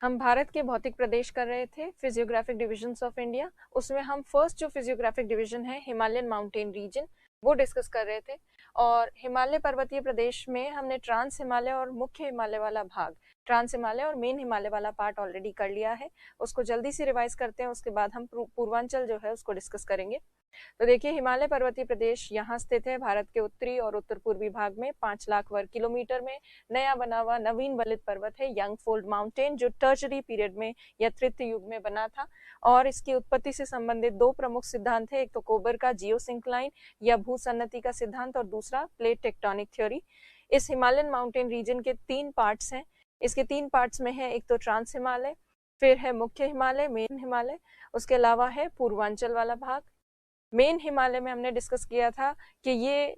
हम भारत के भौतिक प्रदेश कर रहे थे, फिजियोग्राफिक डिविजन्स ऑफ इंडिया। उसमें हम फर्स्ट जो फिजियोग्राफिक डिवीजन है हिमालयन माउंटेन रीजन, वो डिस्कस कर रहे थे। और हिमालय पर्वतीय प्रदेश में हमने ट्रांस हिमालय और मुख्य हिमालय वाला भाग, ट्रांस हिमालय और मेन हिमालय वाला पार्ट ऑलरेडी कर लिया है। उसको जल्दी से रिवाइज करते हैं, उसके बाद हम पूर्वांचल जो है उसको डिस्कस करेंगे। तो देखिए, हिमालय पर्वतीय प्रदेश यहाँ स्थित है भारत के उत्तरी और उत्तर पूर्वी भाग में 5 लाख वर्ग किलोमीटर में। नया बना हुआ नवीन वलित पर्वत है, यंग फोल्ड माउंटेन, जो टर्शरी पीरियड में या तृतीय युग में बना था। और इसकी उत्पत्ति से संबंधित दो प्रमुख सिद्धांत है, एक तो कोबर का जियोसिंक्लाइन या भूसन्नति का सिद्धांत, और दूसरा प्लेट टेक्टोनिक थ्योरी। इस हिमालयन माउंटेन रीजन के 3 पार्ट्स हैं। इसके 3 पार्ट्स में है, एक तो ट्रांस हिमालय, फिर है मुख्य हिमालय, मेन हिमालय, उसके अलावा है पूर्वांचल वाला भाग। मेन हिमालय में हमने डिस्कस किया था कि ये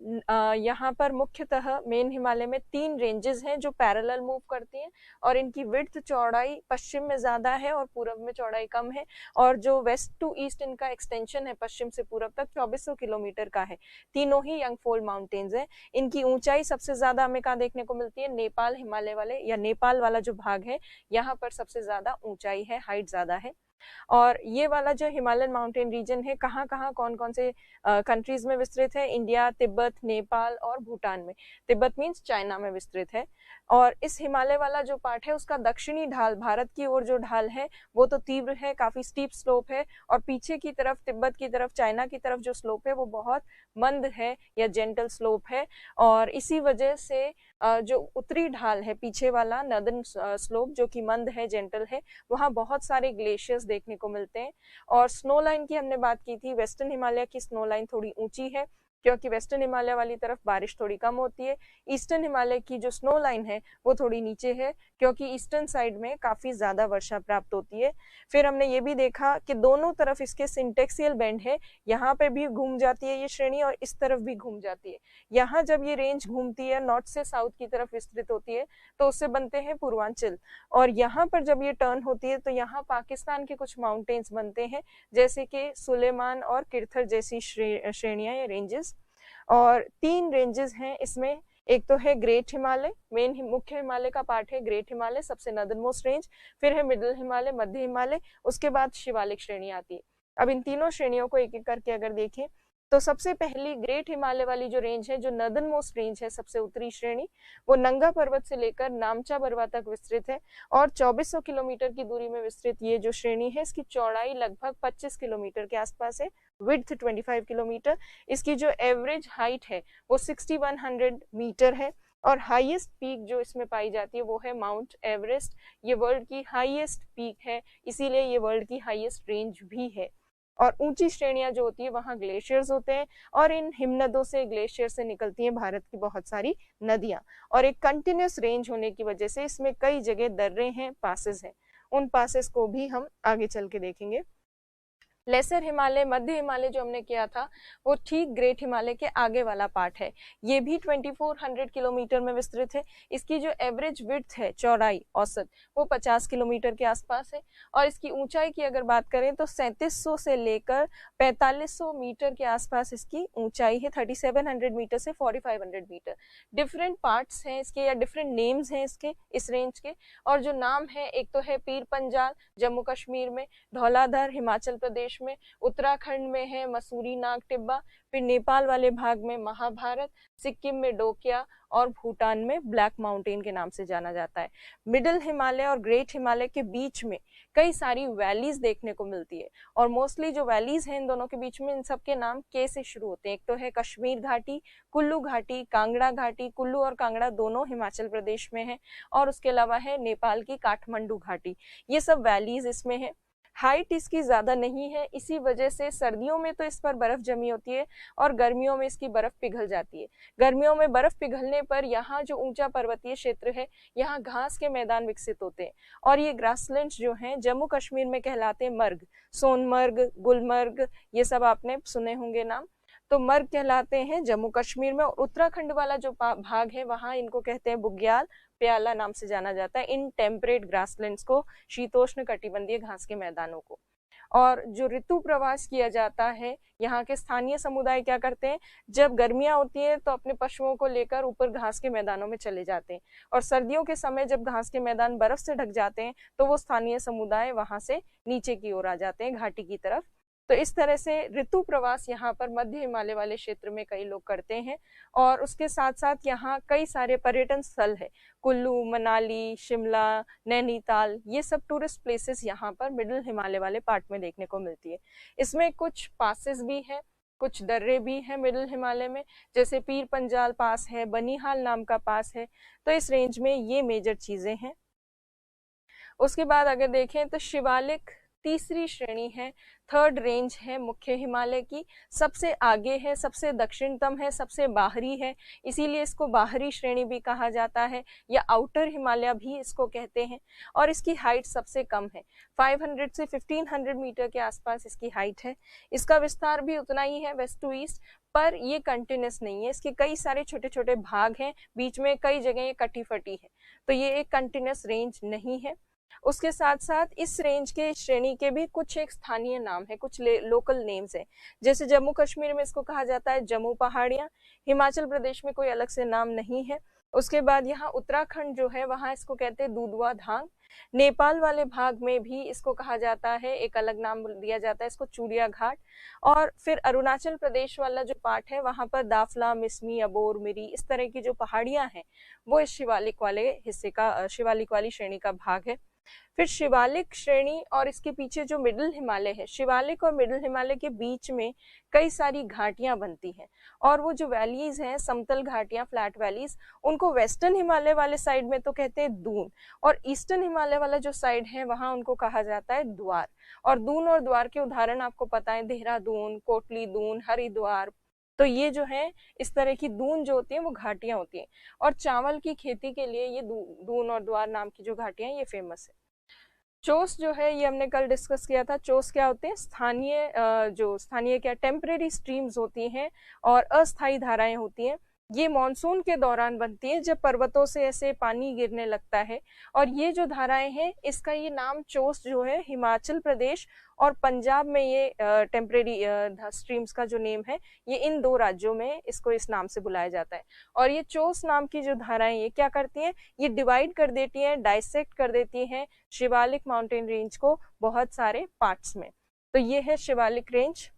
यहाँ पर मुख्यतः मेन हिमालय में 3 रेंजेस हैं जो पैरेलल मूव करती हैं, और इनकी विड्थ चौड़ाई पश्चिम में ज्यादा है और पूर्व में चौड़ाई कम है। और जो वेस्ट टू ईस्ट इनका एक्सटेंशन है पश्चिम से पूर्व तक 2400 किलोमीटर का है। तीनों ही यंग फोल्ड माउंटेन्स हैं। इनकी ऊंचाई सबसे ज्यादा हमें कहाँ देखने को मिलती है? नेपाल हिमालय वाले या नेपाल वाला जो भाग है, यहाँ पर सबसे ज्यादा ऊंचाई है, हाइट ज्यादा है। और ये वाला जो हिमालयन माउंटेन रीजन है कहाँ कहाँ कौन कौन से कंट्रीज में विस्तृत है? इंडिया, तिब्बत, नेपाल और भूटान में। तिब्बत मीन्स चाइना में विस्तृत है। और इस हिमालय वाला जो पार्ट है उसका दक्षिणी ढाल, भारत की ओर जो ढाल है वो तो तीव्र है, काफी स्टीप स्लोप है, और पीछे की तरफ तिब्बत की तरफ, चाइना की तरफ जो स्लोप है वो बहुत मंद है या जेंटल स्लोप है। और इसी वजह से जो उत्तरी ढाल है, पीछे वाला नदन स्लोप जो कि मंद है, जेंटल है, वहाँ बहुत सारे ग्लेशियर्स देखने को मिलते हैं। और स्नो लाइन की हमने बात की थी, वेस्टर्न हिमालय की स्नो लाइन थोड़ी ऊंची है क्योंकि वेस्टर्न हिमालय वाली तरफ बारिश थोड़ी कम होती है। ईस्टर्न हिमालय की जो स्नो लाइन है वो थोड़ी नीचे है क्योंकि ईस्टर्न साइड में काफी ज्यादा वर्षा प्राप्त होती है। फिर हमने ये भी देखा कि दोनों तरफ इसके सिंटेक्सियल बैंड है, यहाँ पे भी घूम जाती है ये श्रेणी और इस तरफ भी घूम जाती है। यहाँ जब ये रेंज घूमती है, नॉर्थ से साउथ की तरफ विस्तृत होती है, तो उससे बनते हैं पूर्वांचल। और यहाँ पर जब ये टर्न होती है तो यहाँ पाकिस्तान के कुछ माउंटेन्स बनते हैं, जैसे कि सुलेमान और किरथर जैसी श्रेणियां या रेंजेस। और 3 रेंजेस हैं इसमें, एक तो है ग्रेट हिमालय, मेन मुख्य हिमालय का पार्ट है ग्रेट हिमालय, सबसे नदन मोस्ट रेंज। फिर है मिडिल हिमालय, मध्य हिमालय, उसके बाद शिवालिक श्रेणी आती है। अब इन तीनों श्रेणियों को एक एक करके अगर देखें तो सबसे पहली ग्रेट हिमालय वाली जो रेंज है, जो नदन मोस्ट रेंज है, सबसे उत्तरी श्रेणी, वो नंगा पर्वत से लेकर नामचा बरवा तक विस्तृत है। और 2400 किलोमीटर की दूरी में विस्तृत ये जो श्रेणी है, इसकी चौड़ाई लगभग 25 किलोमीटर के आसपास है, विड्थ 25 किलोमीटर। इसकी जो एवरेज हाइट है वो 6100 मीटर है। और हाईएस्ट पीक जो इसमें पाई जाती है वो है माउंट एवरेस्ट। ये वर्ल्ड की हाईएस्ट पीक है, इसीलिए ये वर्ल्ड की हाईएस्ट रेंज भी है। और ऊंची श्रेणियां जो होती है वहां ग्लेशियर्स होते हैं, और इन हिमनदों से, ग्लेशियर से निकलती हैं भारत की बहुत सारी नदियां। और एक कंटिन्यूस रेंज होने की वजह से इसमें कई जगह दर्रे हैं, पासेस हैं। उन पासेस को भी हम आगे चल के देखेंगे। लेसर हिमालय, मध्य हिमालय जो हमने किया था वो ठीक ग्रेट हिमालय के आगे वाला पार्ट है। ये भी 2400 किलोमीटर में विस्तृत है। इसकी जो एवरेज विड्थ है, चौड़ाई औसत, वो 50 किलोमीटर के आसपास है। और इसकी ऊंचाई की अगर बात करें तो 3700 से लेकर 4500 मीटर के आसपास इसकी ऊंचाई है, 3700 मीटर से 4500 मीटर। डिफरेंट पार्ट्स हैं इसके या डिफरेंट नेम्स हैं इसके, इस रेंज के। और जो नाम है, एक तो है पीर पंजाल जम्मू कश्मीर में, धौलाधर हिमाचल प्रदेश में, उत्तराखंड में है मसूरी नाग टिब्बा, फिर नेपाल वाले भाग में महाभारत, सिक्किम में डोकिया, और भूटान में ब्लैक माउंटेन के नाम से जाना जाता है। मिडिल हिमालय और ग्रेट हिमालय के बीच में कई सारी वैलीज देखने को मिलती है, और मोस्टली जो वैलीज हैं इन दोनों के बीच में, इन सब के नाम के से शुरू होते हैं। एक तो है कश्मीर घाटी, कुल्लू घाटी, कांगड़ा घाटी। कुल्लू और कांगड़ा दोनों हिमाचल प्रदेश में है। और उसके अलावा है नेपाल की काठमांडू घाटी। ये सब वैलीज इसमें है। हाइट इसकी ज्यादा नहीं है, इसी वजह से सर्दियों में तो इस पर बर्फ जमी होती है और गर्मियों में इसकी बर्फ पिघल जाती है। गर्मियों में बर्फ पिघलने पर यहाँ जो ऊंचा पर्वतीय क्षेत्र है, यहाँ घास के मैदान विकसित होते हैं। और ये ग्रासलैंड्स जो हैं जम्मू कश्मीर में कहलाते हैं मर्ग, सोनमर्ग, गुलमर्ग, ये सब आपने सुने होंगे नाम। तो मर्ग कहलाते हैं जम्मू कश्मीर में। और उत्तराखंड वाला जो भाग है वहां इनको कहते हैं बुग्याल, प्याला नाम से जाना जाता है इन टेम्परेट ग्रासलैंड्स को, शीतोष्ण कटिबंधीय घास के मैदानों को। और जो ऋतु प्रवास किया जाता है, यहाँ के स्थानीय समुदाय क्या करते हैं, जब गर्मियां होती हैं तो अपने पशुओं को लेकर ऊपर घास के मैदानों में चले जाते हैं, और सर्दियों के समय जब घास के मैदान बर्फ से ढक जाते हैं तो वो स्थानीय समुदाय वहां से नीचे की ओर आ जाते हैं, घाटी की तरफ। तो इस तरह से ऋतु प्रवास यहाँ पर मध्य हिमालय वाले क्षेत्र में कई लोग करते हैं। और उसके साथ साथ यहाँ कई सारे पर्यटन स्थल है, कुल्लू, मनाली, शिमला, नैनीताल, ये सब टूरिस्ट प्लेसेस यहाँ पर मिडिल हिमालय वाले पार्ट में देखने को मिलती है। इसमें कुछ पासेस भी है, कुछ दर्रे भी हैं मिडिल हिमालय में, जैसे पीर पंजाल पास है, बनिहाल नाम का पास है। तो इस रेंज में ये मेजर चीजें हैं। उसके बाद अगर देखें तो शिवालिक तीसरी श्रेणी है, थर्ड रेंज है मुख्य हिमालय की, सबसे आगे है, सबसे दक्षिणतम है, सबसे बाहरी है, इसीलिए इसको बाहरी श्रेणी भी कहा जाता है, या आउटर हिमालय भी इसको कहते हैं। और इसकी हाइट सबसे कम है, 500 से 1500 मीटर के आसपास इसकी हाइट है। इसका विस्तार भी उतना ही है वेस्ट टू ईस्ट, पर ये कंटिन्यूस नहीं है, इसके कई सारे छोटे छोटे भाग हैं, बीच में कई जगह ये कटी फटी है, तो ये एक कंटिन्यूस रेंज नहीं है। उसके साथ साथ इस रेंज के श्रेणी के भी कुछ एक स्थानीय नाम है, कुछ लोकल नेम्स हैं, जैसे जम्मू कश्मीर में इसको कहा जाता है जम्मू पहाड़ियां, हिमाचल प्रदेश में कोई अलग से नाम नहीं है। उसके बाद यहाँ उत्तराखंड जो है वहां इसको कहते हैं दुधवा धांग, नेपाल वाले भाग में भी इसको कहा जाता है, एक अलग नाम दिया जाता है इसको चूड़िया घाट। और फिर अरुणाचल प्रदेश वाला जो पार्ट है वहां पर दाफला, मिसमी, अबोर, मिरी, इस तरह की जो पहाड़ियां हैं वो इस शिवालिक वाले हिस्से का, शिवालिक वाली श्रेणी का भाग है। फिर शिवालिक श्रेणी और इसके पीछे जो मिडिल हिमालय है, शिवालिक और मिडिल हिमालय के बीच में कई सारी घाटियां बनती हैं, और वो जो वैलीज हैं, समतल घाटियां, फ्लैट वैलीज, उनको वेस्टर्न हिमालय वाले साइड में तो कहते हैं दून, और ईस्टर्न हिमालय वाला जो साइड है वहां उनको कहा जाता है द्वार। और दून और द्वार के उदाहरण आपको पता है, देहरादून, कोटली दून, हरिद्वार। तो ये जो है इस तरह की दून जो होती है वो घाटियां होती हैं, और चावल की खेती के लिए ये दून और द्वार नाम की जो घाटियां ये फेमस है। चोस जो है ये हमने कल डिस्कस किया था, चोस क्या होते हैं, स्थानीय क्या टेम्परेरी स्ट्रीम्स होती हैं और अस्थायी धाराएं होती हैं। ये मॉनसून के दौरान बनती है जब पर्वतों से ऐसे पानी गिरने लगता है, और ये जो धाराएं हैं इसका ये नाम चोस जो है हिमाचल प्रदेश और पंजाब में ये टेम्परेरी स्ट्रीम्स का जो नेम है ये इन दो राज्यों में इसको इस नाम से बुलाया जाता है। और ये चोस नाम की जो धाराएं ये क्या करती हैं, ये डिवाइड कर देती हैं, डाइसेक्ट कर देती हैं शिवालिक माउंटेन रेंज को बहुत सारे पार्ट्स में। तो ये है शिवालिक रेंज।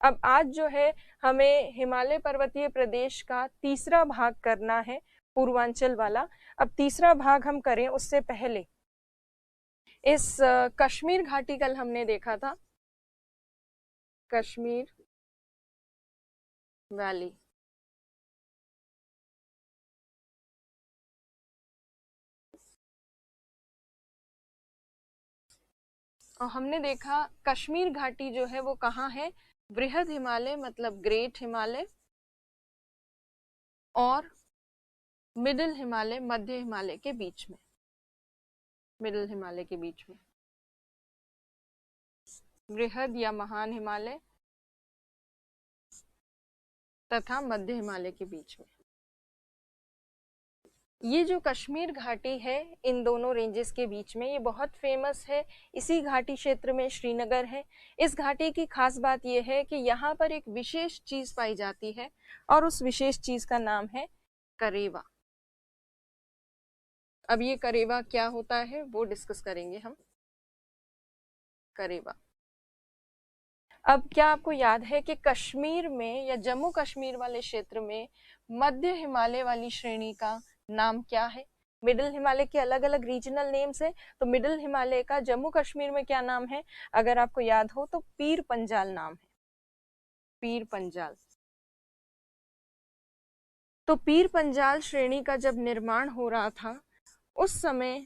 अब आज जो है हमें हिमालय पर्वतीय प्रदेश का तीसरा भाग करना है, पूर्वांचल वाला। अब तीसरा भाग हम करें उससे पहले इस कश्मीर घाटी कल हमने देखा था, कश्मीर वैली। और हमने देखा कश्मीर घाटी जो है वो कहाँ है, बृहद हिमालय मतलब ग्रेट हिमालय, और मिडिल हिमालय, मध्य हिमालय के बीच में, मिडिल हिमालय के बीच में, बृहद या महान हिमालय तथा मध्य हिमालय के बीच में। ये जो कश्मीर घाटी है इन दोनों रेंजेस के बीच में, ये बहुत फेमस है। इसी घाटी क्षेत्र में श्रीनगर है। इस घाटी की खास बात यह है कि यहाँ पर एक विशेष चीज पाई जाती है, और उस विशेष चीज का नाम है करेवा। अब ये करेवा क्या होता है वो डिस्कस करेंगे हम। करेवा, अब क्या आपको याद है कि कश्मीर में या जम्मू कश्मीर वाले क्षेत्र में मध्य हिमालय वाली श्रेणी का नाम क्या है? मिडिल हिमालय के अलग अलग रीजनल नेम्स है, तो मिडिल हिमालय का जम्मू कश्मीर में क्या नाम है? अगर आपको याद हो तो पीर पंजाल नाम है, पीर पंजाल। तो पीर पंजाल श्रेणी का जब निर्माण हो रहा था उस समय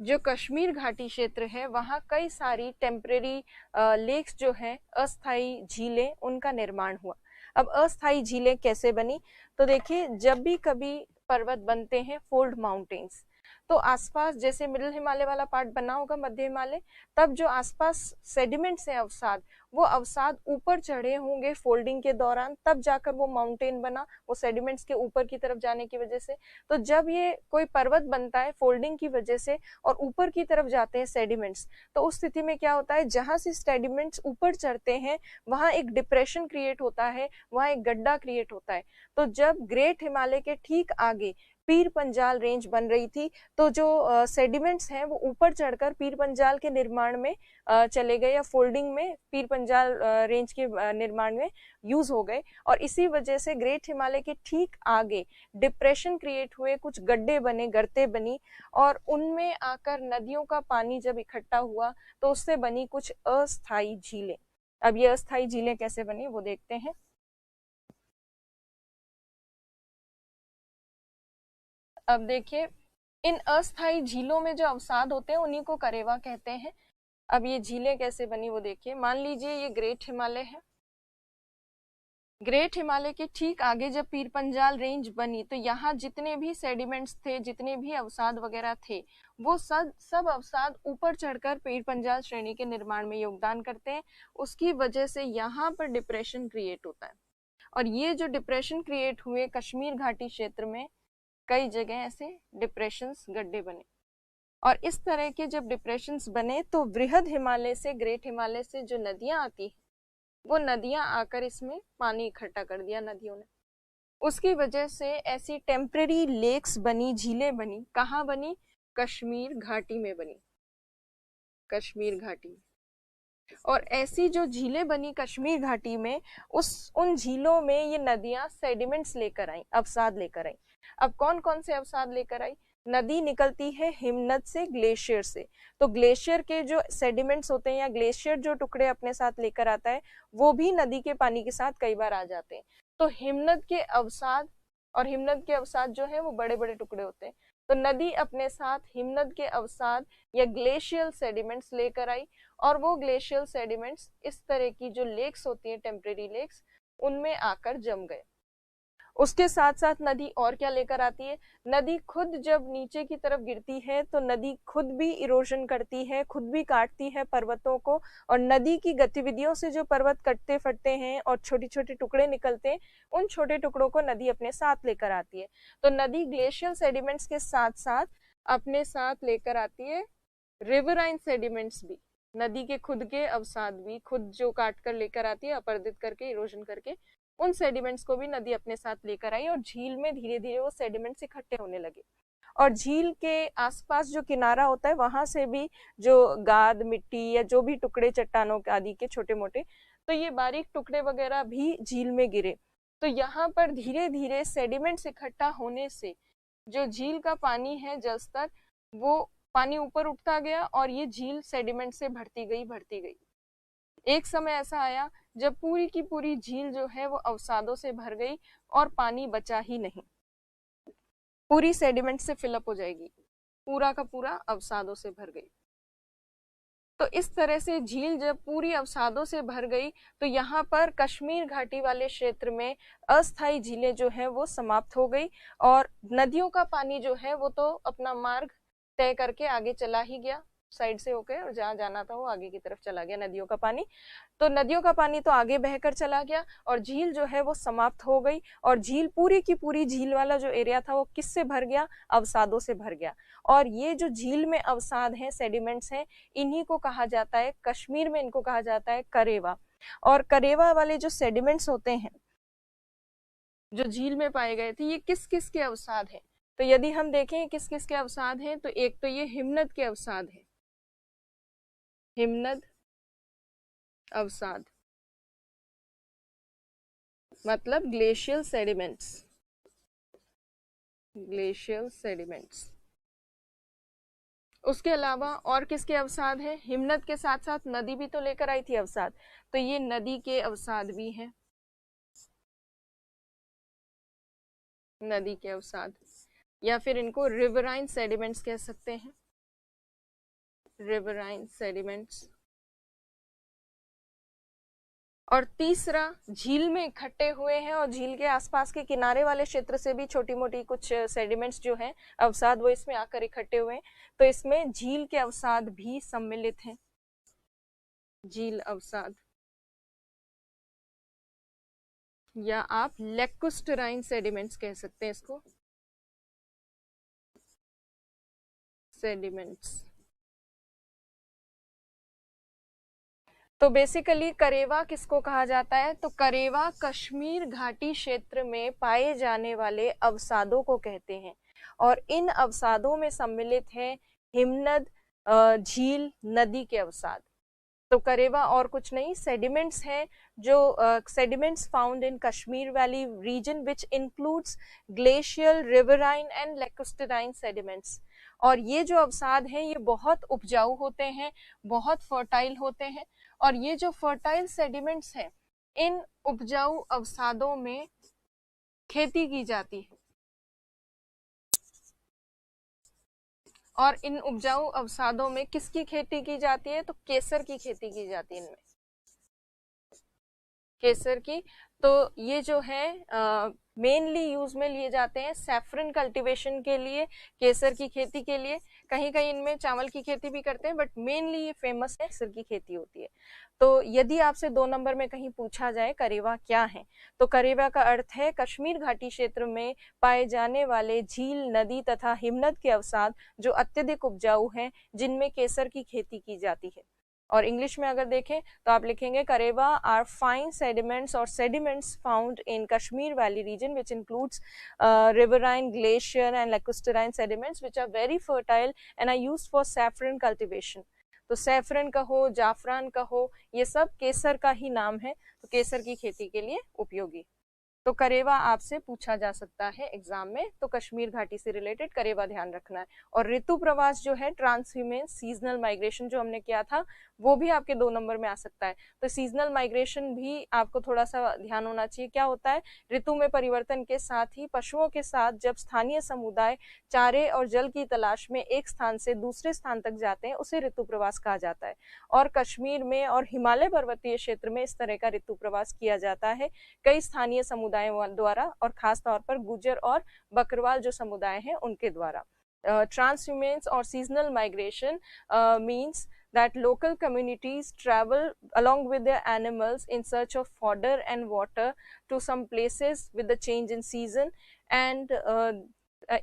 जो कश्मीर घाटी क्षेत्र है वहां कई सारी टेम्परेरी लेक्स जो है, अस्थायी झीलें, उनका निर्माण हुआ। अब अस्थायी झीलें कैसे बनी? तो देखिए, जब भी कभी पर्वत बनते हैं, फोल्ड माउंटेन्स, तो आसपास जैसे मिडिल हिमालय वाला पार्ट बना होगा, मध्य हिमालय, तब जो आसपास सेडिमेंट्स है अवसाद, वो अवसाद ऊपर चढ़े होंगे फोल्डिंग के दौरान, तब जाकर वो माउंटेन बना, वो सेडिमेंट्स के ऊपर की तरफ जाने की वजह से। तो जब ये कोई पर्वत बनता है फोल्डिंग की वजह से और ऊपर की तरफ जाते हैं सेडिमेंट्स, तो उस स्थिति में क्या होता है, जहां से सेडिमेंट्स ऊपर चढ़ते हैं वहां एक डिप्रेशन क्रिएट होता है, वहां एक गड्ढा क्रिएट होता है। तो जब ग्रेट हिमालय के ठीक आगे पीर पंजाल रेंज बन रही थी, तो जो सेडिमेंट्स हैं वो ऊपर चढ़कर पीर पंजाल के निर्माण में चले गए, या फोल्डिंग में पीर पंजाल रेंज के निर्माण में यूज हो गए, और इसी वजह से ग्रेट हिमालय के ठीक आगे डिप्रेशन क्रिएट हुए, कुछ गड्ढे बने, गर्तें बनी, और उनमें आकर नदियों का पानी जब इकट्ठा हुआ तो उससे बनी कुछ अस्थायी झीलें। अब ये अस्थायी झीलें कैसे बनी वो देखते हैं। अब देखिए, इन अस्थायी झीलों में जो अवसाद होते हैं उन्हीं को करेवा कहते हैं। अब ये झीलें कैसे बनी वो देखिए। मान लीजिए ये ग्रेट हिमालय है, ग्रेट हिमालय के ठीक आगे जब पीर पंजाल रेंज बनी तो यहाँ जितने भी सेडिमेंट्स थे, जितने भी अवसाद वगैरह थे, वो सब अवसाद ऊपर चढ़कर पीर पंजाल श्रेणी के निर्माण में योगदान करते हैं। उसकी वजह से यहाँ पर डिप्रेशन क्रिएट होता है, और ये जो डिप्रेशन क्रिएट हुए कश्मीर घाटी क्षेत्र में कई जगह ऐसे डिप्रेशंस, गड्ढे बने, और इस तरह के जब डिप्रेशंस बने तो बृहद हिमालय से, ग्रेट हिमालय से जो नदियां आती हैं, वो नदियां आकर इसमें पानी इकट्ठा कर दिया नदियों ने। उसकी वजह से ऐसी टेम्परेरी लेक्स बनी, झीलें बनी। कहाँ बनी? कश्मीर घाटी में बनी, कश्मीर घाटी में। और ऐसी जो झीलें बनी कश्मीर घाटी में, उन झीलों में ये नदियां सेडिमेंट्स लेकर आई, अवसाद लेकर आई। अब कौन कौन से अवसाद लेकर आई? नदी निकलती है हिमनद से, ग्लेशियर से, तो ग्लेशियर के जो सेडिमेंट्स होते हैं या ग्लेशियर जो टुकड़े अपने साथ लेकर आता है, वो भी नदी के पानी के साथ कई बार आ जाते हैं। तो हिमनद के अवसाद, और हिमनद के अवसाद जो है वो बड़े बड़े टुकड़े होते हैं, तो नदी अपने साथ हिमनद के अवसाद या ग्लेशियल सेडिमेंट्स लेकर आई, और वो ग्लेशियल सेडिमेंट्स इस तरह की जो लेक्स होती हैं, टेम्परेरी लेक्स, उनमें आकर जम गए। उसके साथ साथ नदी और क्या लेकर आती है? नदी खुद जब नीचे की तरफ गिरती है तो नदी खुद भी इरोजन करती है, खुद भी काटती है पर्वतों को, और नदी की गतिविधियों से जो पर्वत कटते फटते हैं और छोटे छोटे टुकड़े निकलते हैं, उन छोटे टुकड़ों को नदी अपने साथ लेकर आती है। तो नदी ग्लेशियल सेडिमेंट्स के साथ साथ अपने साथ लेकर आती है रिवराइन सेडिमेंट्स भी, नदी के खुद के अवसाद भी, खुद जो काट कर लेकर आती है, अपरदित करके, इरोजन करके, उन सेडिमेंट्स को भी नदी अपने साथ लेकर आई, और झील में धीरे धीरे वो सेडिमेंट्स इकट्ठे होने लगे। और झील के आसपास जो किनारा होता है वहां से भी जो गाद, मिट्टी या जो भी टुकड़े चट्टानों आदि के छोटे मोटे, तो ये बारीक टुकड़े वगैरह भी झील में गिरे। तो यहाँ पर धीरे धीरे सेडिमेंट्स इकट्ठा होने से जो झील का पानी है, जल स्तर, वो पानी ऊपर उठता गया, और ये झील सेडिमेंट से भरती गई, भरती गई। एक समय ऐसा आया जब पूरी की पूरी झील जो है वो अवसादों से भर गई और पानी बचा ही नहीं, पूरी सेडिमेंट से फिलअप हो जाएगी, पूरा का पूरा अवसादों से भर गई। तो इस तरह से झील जब पूरी अवसादों से भर गई तो यहाँ पर कश्मीर घाटी वाले क्षेत्र में अस्थायी झीलें जो है वो समाप्त हो गई, और नदियों का पानी जो है वो तो अपना मार्ग तय करके आगे चला ही गया, साइड से होकर, और जहां जाना था वो आगे की तरफ चला गया नदियों का पानी। तो नदियों का पानी तो आगे बहकर चला गया, और झील जो है वो समाप्त हो गई, और झील, पूरी की पूरी झील वाला जो एरिया था वो किससे भर गया? अवसादों से भर गया। और ये जो झील में अवसाद है, सेडिमेंट्स हैं, इन्हीं को कहा जाता है, कश्मीर में इनको कहा जाता है करेवा। और करेवा वाले जो सेडिमेंट्स होते हैं जो झील में पाए गए थे, ये किस किस के अवसाद हैं? तो यदि हम देखें किस किस के अवसाद हैं, तो एक तो ये हिमनद के अवसाद है, हिमनद अवसाद मतलब ग्लेशियल सेडिमेंट्स, ग्लेशियल सेडिमेंट्स। उसके अलावा और किसके अवसाद है? हिमनद के साथ साथ नदी भी तो लेकर आई थी अवसाद, तो ये नदी के अवसाद भी हैं, नदी के अवसाद, या फिर इनको रिवराइन सेडिमेंट्स कह सकते हैं, रिवराइन सेडिमेंट्स। और तीसरा झील में इकट्ठे हुए हैं और झील के आसपास के किनारे वाले क्षेत्र से भी छोटी मोटी कुछ सेडिमेंट्स जो हैं अवसाद वो इसमें आकर इकट्ठे हुए हैं, तो इसमें झील के अवसाद भी सम्मिलित हैं। झील अवसाद या आप लेकुस्टराइन सेडिमेंट्स कह सकते हैं इसको, सेडिमेंट्स। तो बेसिकली करेवा किसको कहा जाता है, तो करेवा कश्मीर घाटी क्षेत्र में पाए जाने वाले अवसादों को कहते हैं और इन अवसादों में सम्मिलित है हिमनद, झील, नदी के अवसाद। तो करेवा और कुछ नहीं, सेडिमेंट्स हैं जो sediments found in Kashmir valley region which includes glacial, riverine and lacustrine sediments. और ये जो अवसाद हैं ये बहुत उपजाऊ होते हैं, बहुत फर्टाइल होते हैं और ये जो फर्टाइल सेडिमेंट्स हैं इन उपजाऊ अवसादों में खेती की जाती है और इन उपजाऊ अवसादों में किसकी खेती की जाती है, तो केसर की खेती की जाती है इनमें, केसर की। तो ये जो है मेनली यूज में लिए जाते हैं सैफरन कल्टीवेशन के लिए, केसर की खेती के लिए। कहीं कहीं इनमें चावल की खेती भी करते हैं बट मेनली ये फेमस है, केसर की खेती होती है। तो यदि आपसे 2 नंबर में कहीं पूछा जाए करेवा क्या है, तो करेवा का अर्थ है कश्मीर घाटी क्षेत्र में पाए जाने वाले झील, नदी तथा हिमनद के अवसाद जो अत्यधिक उपजाऊ हैं, जिनमें केसर की खेती की जाती है। और इंग्लिश में अगर देखें तो आप लिखेंगे करेवा आर फाइन सेडिमेंट्स और sediments found in Kashmir valley region which includes riverine, glacier and lacustrine sediments which are very fertile and are used for saffron cultivation. तो सैफरन का हो, जाफरान का हो, ये सब केसर का ही नाम है, तो केसर की खेती के लिए उपयोगी। तो करेवा आपसे पूछा जा सकता है एग्जाम में, तो कश्मीर घाटी से रिलेटेड करेवा ध्यान रखना है। और ऋतु प्रवास जो है, ट्रांसह्यूमेन सीजनल माइग्रेशन जो हमने किया था, वो भी आपके 2 नंबर में आ सकता है। तो सीजनल माइग्रेशन भी आपको थोड़ा सा ध्यान होना चाहिए। क्या होता है, ऋतु में परिवर्तन के साथ ही पशुओं के साथ जब स्थानीय समुदाय चारे और जल की तलाश में एक स्थान से दूसरे स्थान तक जाते हैं, उसे ऋतु प्रवास कहा जाता है। और कश्मीर में और हिमालय पर्वतीय क्षेत्र में इस तरह का ऋतु प्रवास किया जाता है कई स्थानीय समुदायों द्वारा, और खास तौर पर गुजर और बकरवाल जो समुदाय हैं उनके द्वारा। Transhumance or seasonal migration means that local communities travel along with their animals in search of fodder and water to some places with the change in season. And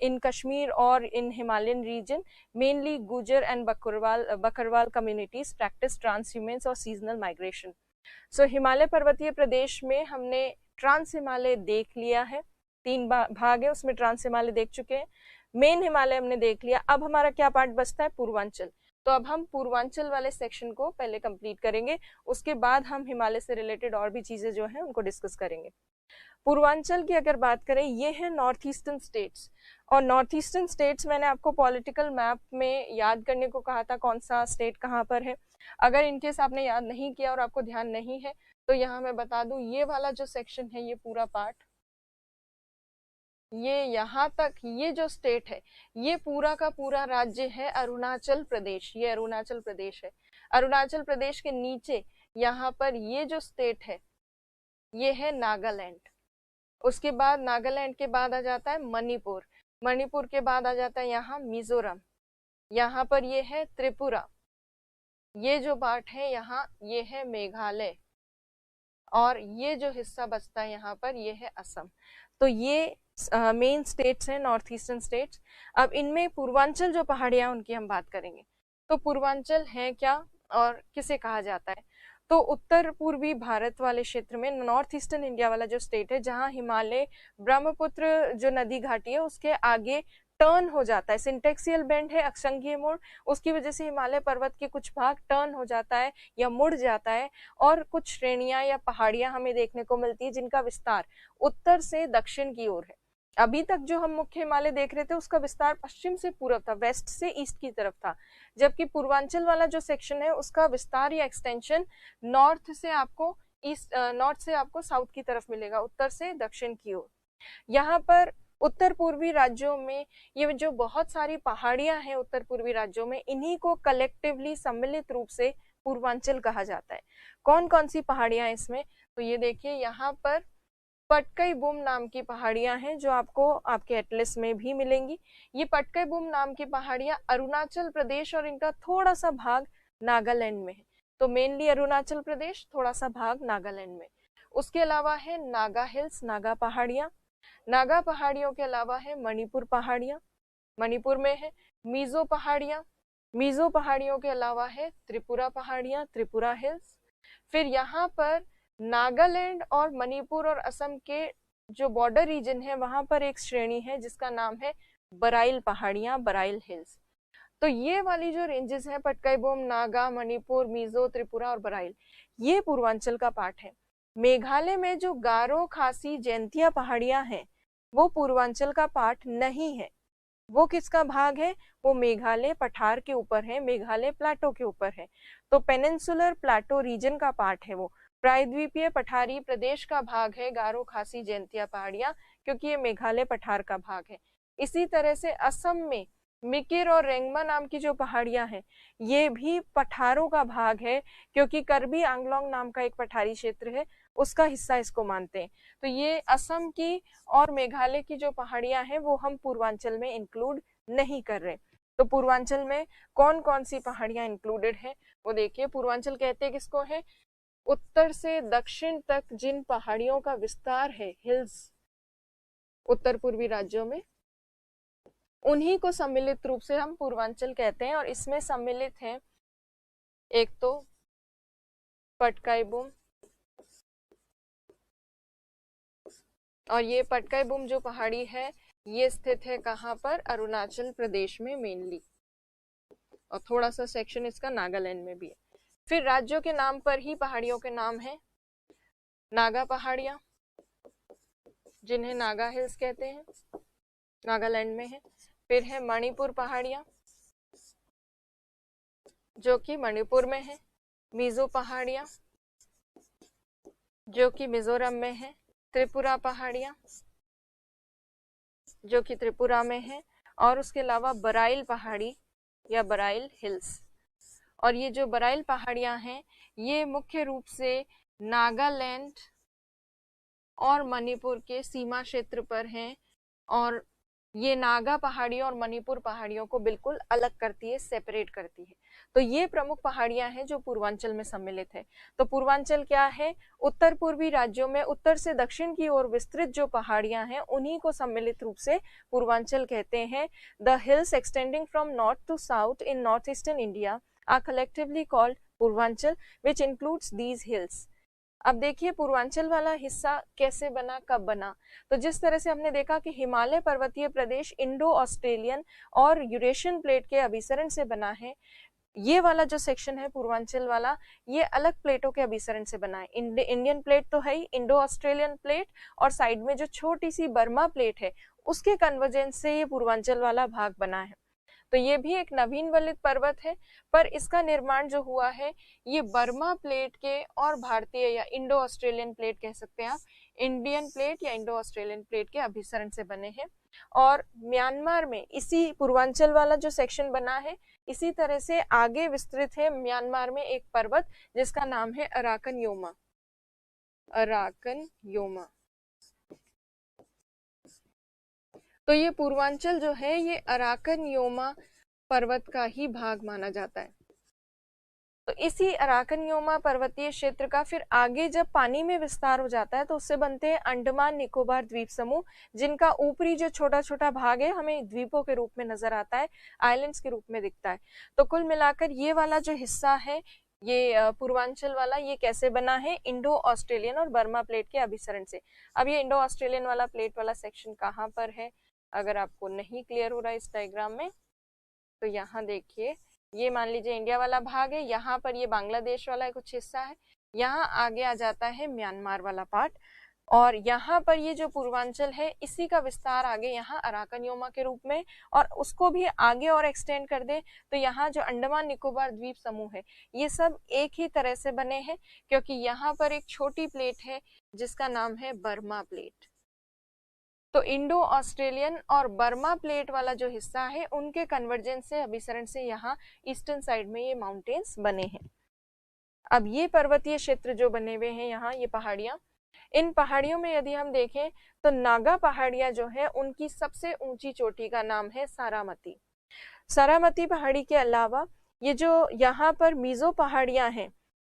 in Kashmir or in Himalayan region, mainly Gujar and Bakarwal communities practice transhumance or seasonal migration. So Himalaya पर्वतीय प्रदेश में हमने trans Himalaya देख लिया है, 3 भाग है उसमें trans Himalaya देख चुके हैं। मेन हिमालय हमने देख लिया, अब हमारा क्या पार्ट बचता है, पूर्वांचल। तो अब हम पूर्वांचल वाले सेक्शन को पहले कंप्लीट करेंगे, उसके बाद हम हिमालय से रिलेटेड और भी चीजें जो हैं उनको डिस्कस करेंगे। पूर्वांचल की अगर बात करें, ये है नॉर्थ ईस्टर्न स्टेट्स। और नॉर्थ ईस्टर्न स्टेट्स मैंने आपको पॉलिटिकल मैप में याद करने को कहा था कौन सा स्टेट कहाँ पर है। अगर इनकेस आपने याद नहीं किया और आपको ध्यान नहीं है तो यहाँ मैं बता दूं, ये वाला जो सेक्शन है, ये पूरा पार्ट, ये यहाँ तक, ये जो स्टेट है, ये पूरा का पूरा राज्य है अरुणाचल प्रदेश। ये अरुणाचल प्रदेश है। अरुणाचल प्रदेश के नीचे यहाँ पर ये जो स्टेट है, ये है नागालैंड। उसके बाद नागालैंड के बाद आ जाता है मणिपुर, मणिपुर के बाद आ जाता है यहाँ मिजोरम, यहाँ पर ये है त्रिपुरा, ये जो पार्ट है यहाँ ये है मेघालय, और ये जो हिस्सा बचता है यहाँ पर ये है असम। तो ये मेन स्टेट्स हैं नॉर्थ ईस्टर्न स्टेट्स। अब इनमें पूर्वांचल जो पहाड़ियां उनकी हम बात करेंगे। तो पूर्वांचल है क्या और किसे कहा जाता है, तो उत्तर पूर्वी भारत वाले क्षेत्र में नॉर्थ ईस्टर्न इंडिया वाला जो स्टेट है, जहां हिमालय ब्रह्मपुत्र जो नदी घाटी है उसके आगे टर्न हो जाता है, सिंटेक्सियल बेंड है, अक्षांगीय मोड़, उसकी वजह से हिमालय पर्वत के कुछ भाग टर्न हो जाता है या मुड़ जाता है, और कुछ श्रेणियां या पहाड़ियां हमें देखने को मिलती है जिनका विस्तार उत्तर से दक्षिण की ओर है। अभी तक जो हम मुख्य हिमालय देख रहे थे उसका विस्तार पश्चिम से पूर्व था, वेस्ट से ईस्ट की तरफ था, जबकि पूर्वांचल वाला जो सेक्शन है उसका विस्तार या एक्सटेंशन नॉर्थ से आपको ईस्ट, नॉर्थ से आपको साउथ की तरफ मिलेगा, उत्तर से दक्षिण की ओर। यहाँ पर उत्तर पूर्वी राज्यों में ये जो बहुत सारी पहाड़ियां हैं उत्तर पूर्वी राज्यों में, इन्हीं को कलेक्टिवली सम्मिलित रूप से पूर्वांचल कहा जाता है। कौन कौन सी पहाड़ियां इसमें, तो ये देखिए यहाँ पर पटकई बुम नाम की पहाड़ियां हैं जो आपको आपके एटलस में भी मिलेंगी। ये पटकई बुम नाम की पहाड़ियां अरुणाचल प्रदेश और इनका थोड़ा सा भाग नागालैंड में है। तो मेनली अरुणाचल प्रदेश, थोड़ा सा भाग नागालैंड में। उसके अलावा है नागा हिल्स, नागा पहाड़ियां। नागा पहाड़ियों के अलावा है मणिपुर पहाड़ियां, मणिपुर में है। मिजो पहाड़ियां, मिजो पहाड़ियों के अलावा है त्रिपुरा पहाड़ियां, त्रिपुरा हिल्स। फिर यहाँ पर नागालैंड और मणिपुर और असम के जो बॉर्डर रीजन है वहां पर एक श्रेणी है जिसका नाम है बराइल पहाड़ियां, बराइल हिल्स। तो ये वाली जो रेंजेस है पटकाई-बोम, नागा, मणिपुर, मिजो, त्रिपुरा और बराइल, ये पूर्वांचल का पार्ट है। मेघालय में जो गारो, खासी, जैंतिया पहाड़ियां हैं वो पूर्वांचल का पार्ट नहीं है। वो किसका भाग है, वो मेघालय पठार के ऊपर है, मेघालय प्लाटो के ऊपर है। तो पेनिनसुलर प्लाटो रीजन का पार्ट है वो, प्रायद्वीपीय पठारी प्रदेश का भाग है गारो, खासी, जैंतिया पहाड़ियां, क्योंकि ये मेघालय पठार का भाग है। इसी तरह से असम में मिकिर और रेंगमा नाम की जो पहाड़ियां हैं ये भी पठारों का भाग है, क्योंकि करबी आंगलोंग नाम का एक पठारी क्षेत्र है उसका हिस्सा इसको मानते हैं। तो ये असम की और मेघालय की जो पहाड़ियां हैं वो हम पूर्वांचल में इंक्लूड नहीं कर रहे। तो पूर्वांचल में कौन कौन सी पहाड़ियां इंक्लूडेड है वो देखिए। पूर्वांचल कहते हैं किसको है, उत्तर से दक्षिण तक जिन पहाड़ियों का विस्तार है, हिल्स, उत्तर पूर्वी राज्यों में, उन्हीं को सम्मिलित रूप से हम पूर्वांचल कहते हैं। और इसमें सम्मिलित हैं एक तो पटकाई-बुम, और ये पटकाई-बुम जो पहाड़ी है ये स्थित है कहाँ पर, अरुणाचल प्रदेश में मेनली, और थोड़ा सा सेक्शन इसका नागालैंड में भी है। फिर राज्यों के नाम पर ही पहाड़ियों के नाम है। नागा पहाड़ियां जिन्हें नागा हिल्स कहते हैं, नागालैंड में है। फिर है मणिपुर पहाड़ियां जो कि मणिपुर में है। मिजो पहाड़ियां जो कि मिजोरम में है। त्रिपुरा पहाड़ियां जो कि त्रिपुरा में है। और उसके अलावा बराइल पहाड़ी या बराइल हिल्स। और ये जो बराइल पहाड़ियां हैं ये मुख्य रूप से नागालैंड और मणिपुर के सीमा क्षेत्र पर हैं, और ये नागा पहाड़ियों और मणिपुर पहाड़ियों को बिल्कुल अलग करती है, सेपरेट करती है। तो ये प्रमुख पहाड़ियां हैं जो पूर्वांचल में सम्मिलित है। तो पूर्वांचल क्या है, उत्तर पूर्वी राज्यों में उत्तर से दक्षिण की ओर विस्तृत जो पहाड़ियां हैं उन्हीं को सम्मिलित रूप से पूर्वांचल कहते हैं। The hills extending from north to south in north eastern India are collectively called Purvanchal which includes these hills. अब देखिए पूर्वांचल वाला हिस्सा कैसे बना, कब बना। तो जिस तरह से हमने देखा कि हिमालय पर्वतीय प्रदेश इंडो ऑस्ट्रेलियन और यूरेशियन प्लेट के अभिसरण से बना है, ये वाला जो सेक्शन है पूर्वांचल वाला ये अलग प्लेटों के अभिसरण से बना है। इंडियन प्लेट तो है ही, इंडो ऑस्ट्रेलियन प्लेट, और साइड में जो छोटी सी बर्मा प्लेट है उसके कन्वर्जेंस से ये पूर्वांचल वाला भाग बना है। तो ये भी एक नवीन वलित पर्वत है, पर इसका निर्माण जो हुआ है ये बर्मा प्लेट के और भारतीय या इंडो ऑस्ट्रेलियन प्लेट कह सकते हैं आप, इंडियन प्लेट या इंडो ऑस्ट्रेलियन प्लेट के अभिसरण से बने हैं। और म्यांमार में इसी पूर्वांचल वाला जो सेक्शन बना है इसी तरह से आगे विस्तृत है म्यांमार में एक पर्वत जिसका नाम है अराकन योमा, अराकन योमा। तो ये पूर्वांचल जो है ये अराकन योमा पर्वत का ही भाग माना जाता है। तो इसी अराकन योमा पर्वतीय क्षेत्र का फिर आगे जब पानी में विस्तार हो जाता है तो उससे बनते हैं अंडमान निकोबार द्वीप समूह, जिनका ऊपरी जो छोटा छोटा भाग है हमें द्वीपों के रूप में नजर आता है, आइलैंड्स के रूप में दिखता है। तो कुल मिलाकर ये वाला जो हिस्सा है ये पूर्वांचल वाला ये कैसे बना है, इंडो ऑस्ट्रेलियन और बर्मा प्लेट के अभिसरण से। अब ये इंडो ऑस्ट्रेलियन वाला प्लेट वाला सेक्शन कहाँ पर है, अगर आपको नहीं क्लियर हो रहा है इस डायग्राम में तो यहाँ देखिए, ये मान लीजिए इंडिया वाला भाग है, यहाँ पर ये बांग्लादेश वाला कुछ हिस्सा है, यहाँ आगे आ जाता है म्यांमार वाला पार्ट, और यहाँ पर ये जो पूर्वांचल है इसी का विस्तार आगे यहाँ अराकन योमा के रूप में, और उसको भी आगे और एक्सटेंड कर दे तो यहाँ जो अंडमान निकोबार द्वीप समूह है ये सब एक ही तरह से बने हैं, क्योंकि यहाँ पर एक छोटी प्लेट है जिसका नाम है बर्मा प्लेट। तो इंडो ऑस्ट्रेलियन और बर्मा प्लेट वाला जो हिस्सा है उनके कन्वर्जेंस से, अभिसरण से यहाँ ईस्टर्न साइड में ये माउंटेन्स बने हैं। अब ये पर्वतीय क्षेत्र जो बने हुए हैं यहाँ, ये पहाड़ियाँ, इन पहाड़ियों में यदि हम देखें तो नागा पहाड़ियाँ जो है उनकी सबसे ऊंची चोटी का नाम है सारामती। सारामती पहाड़ी के अलावा ये जो यहाँ पर मीजो पहाड़ियाँ हैं,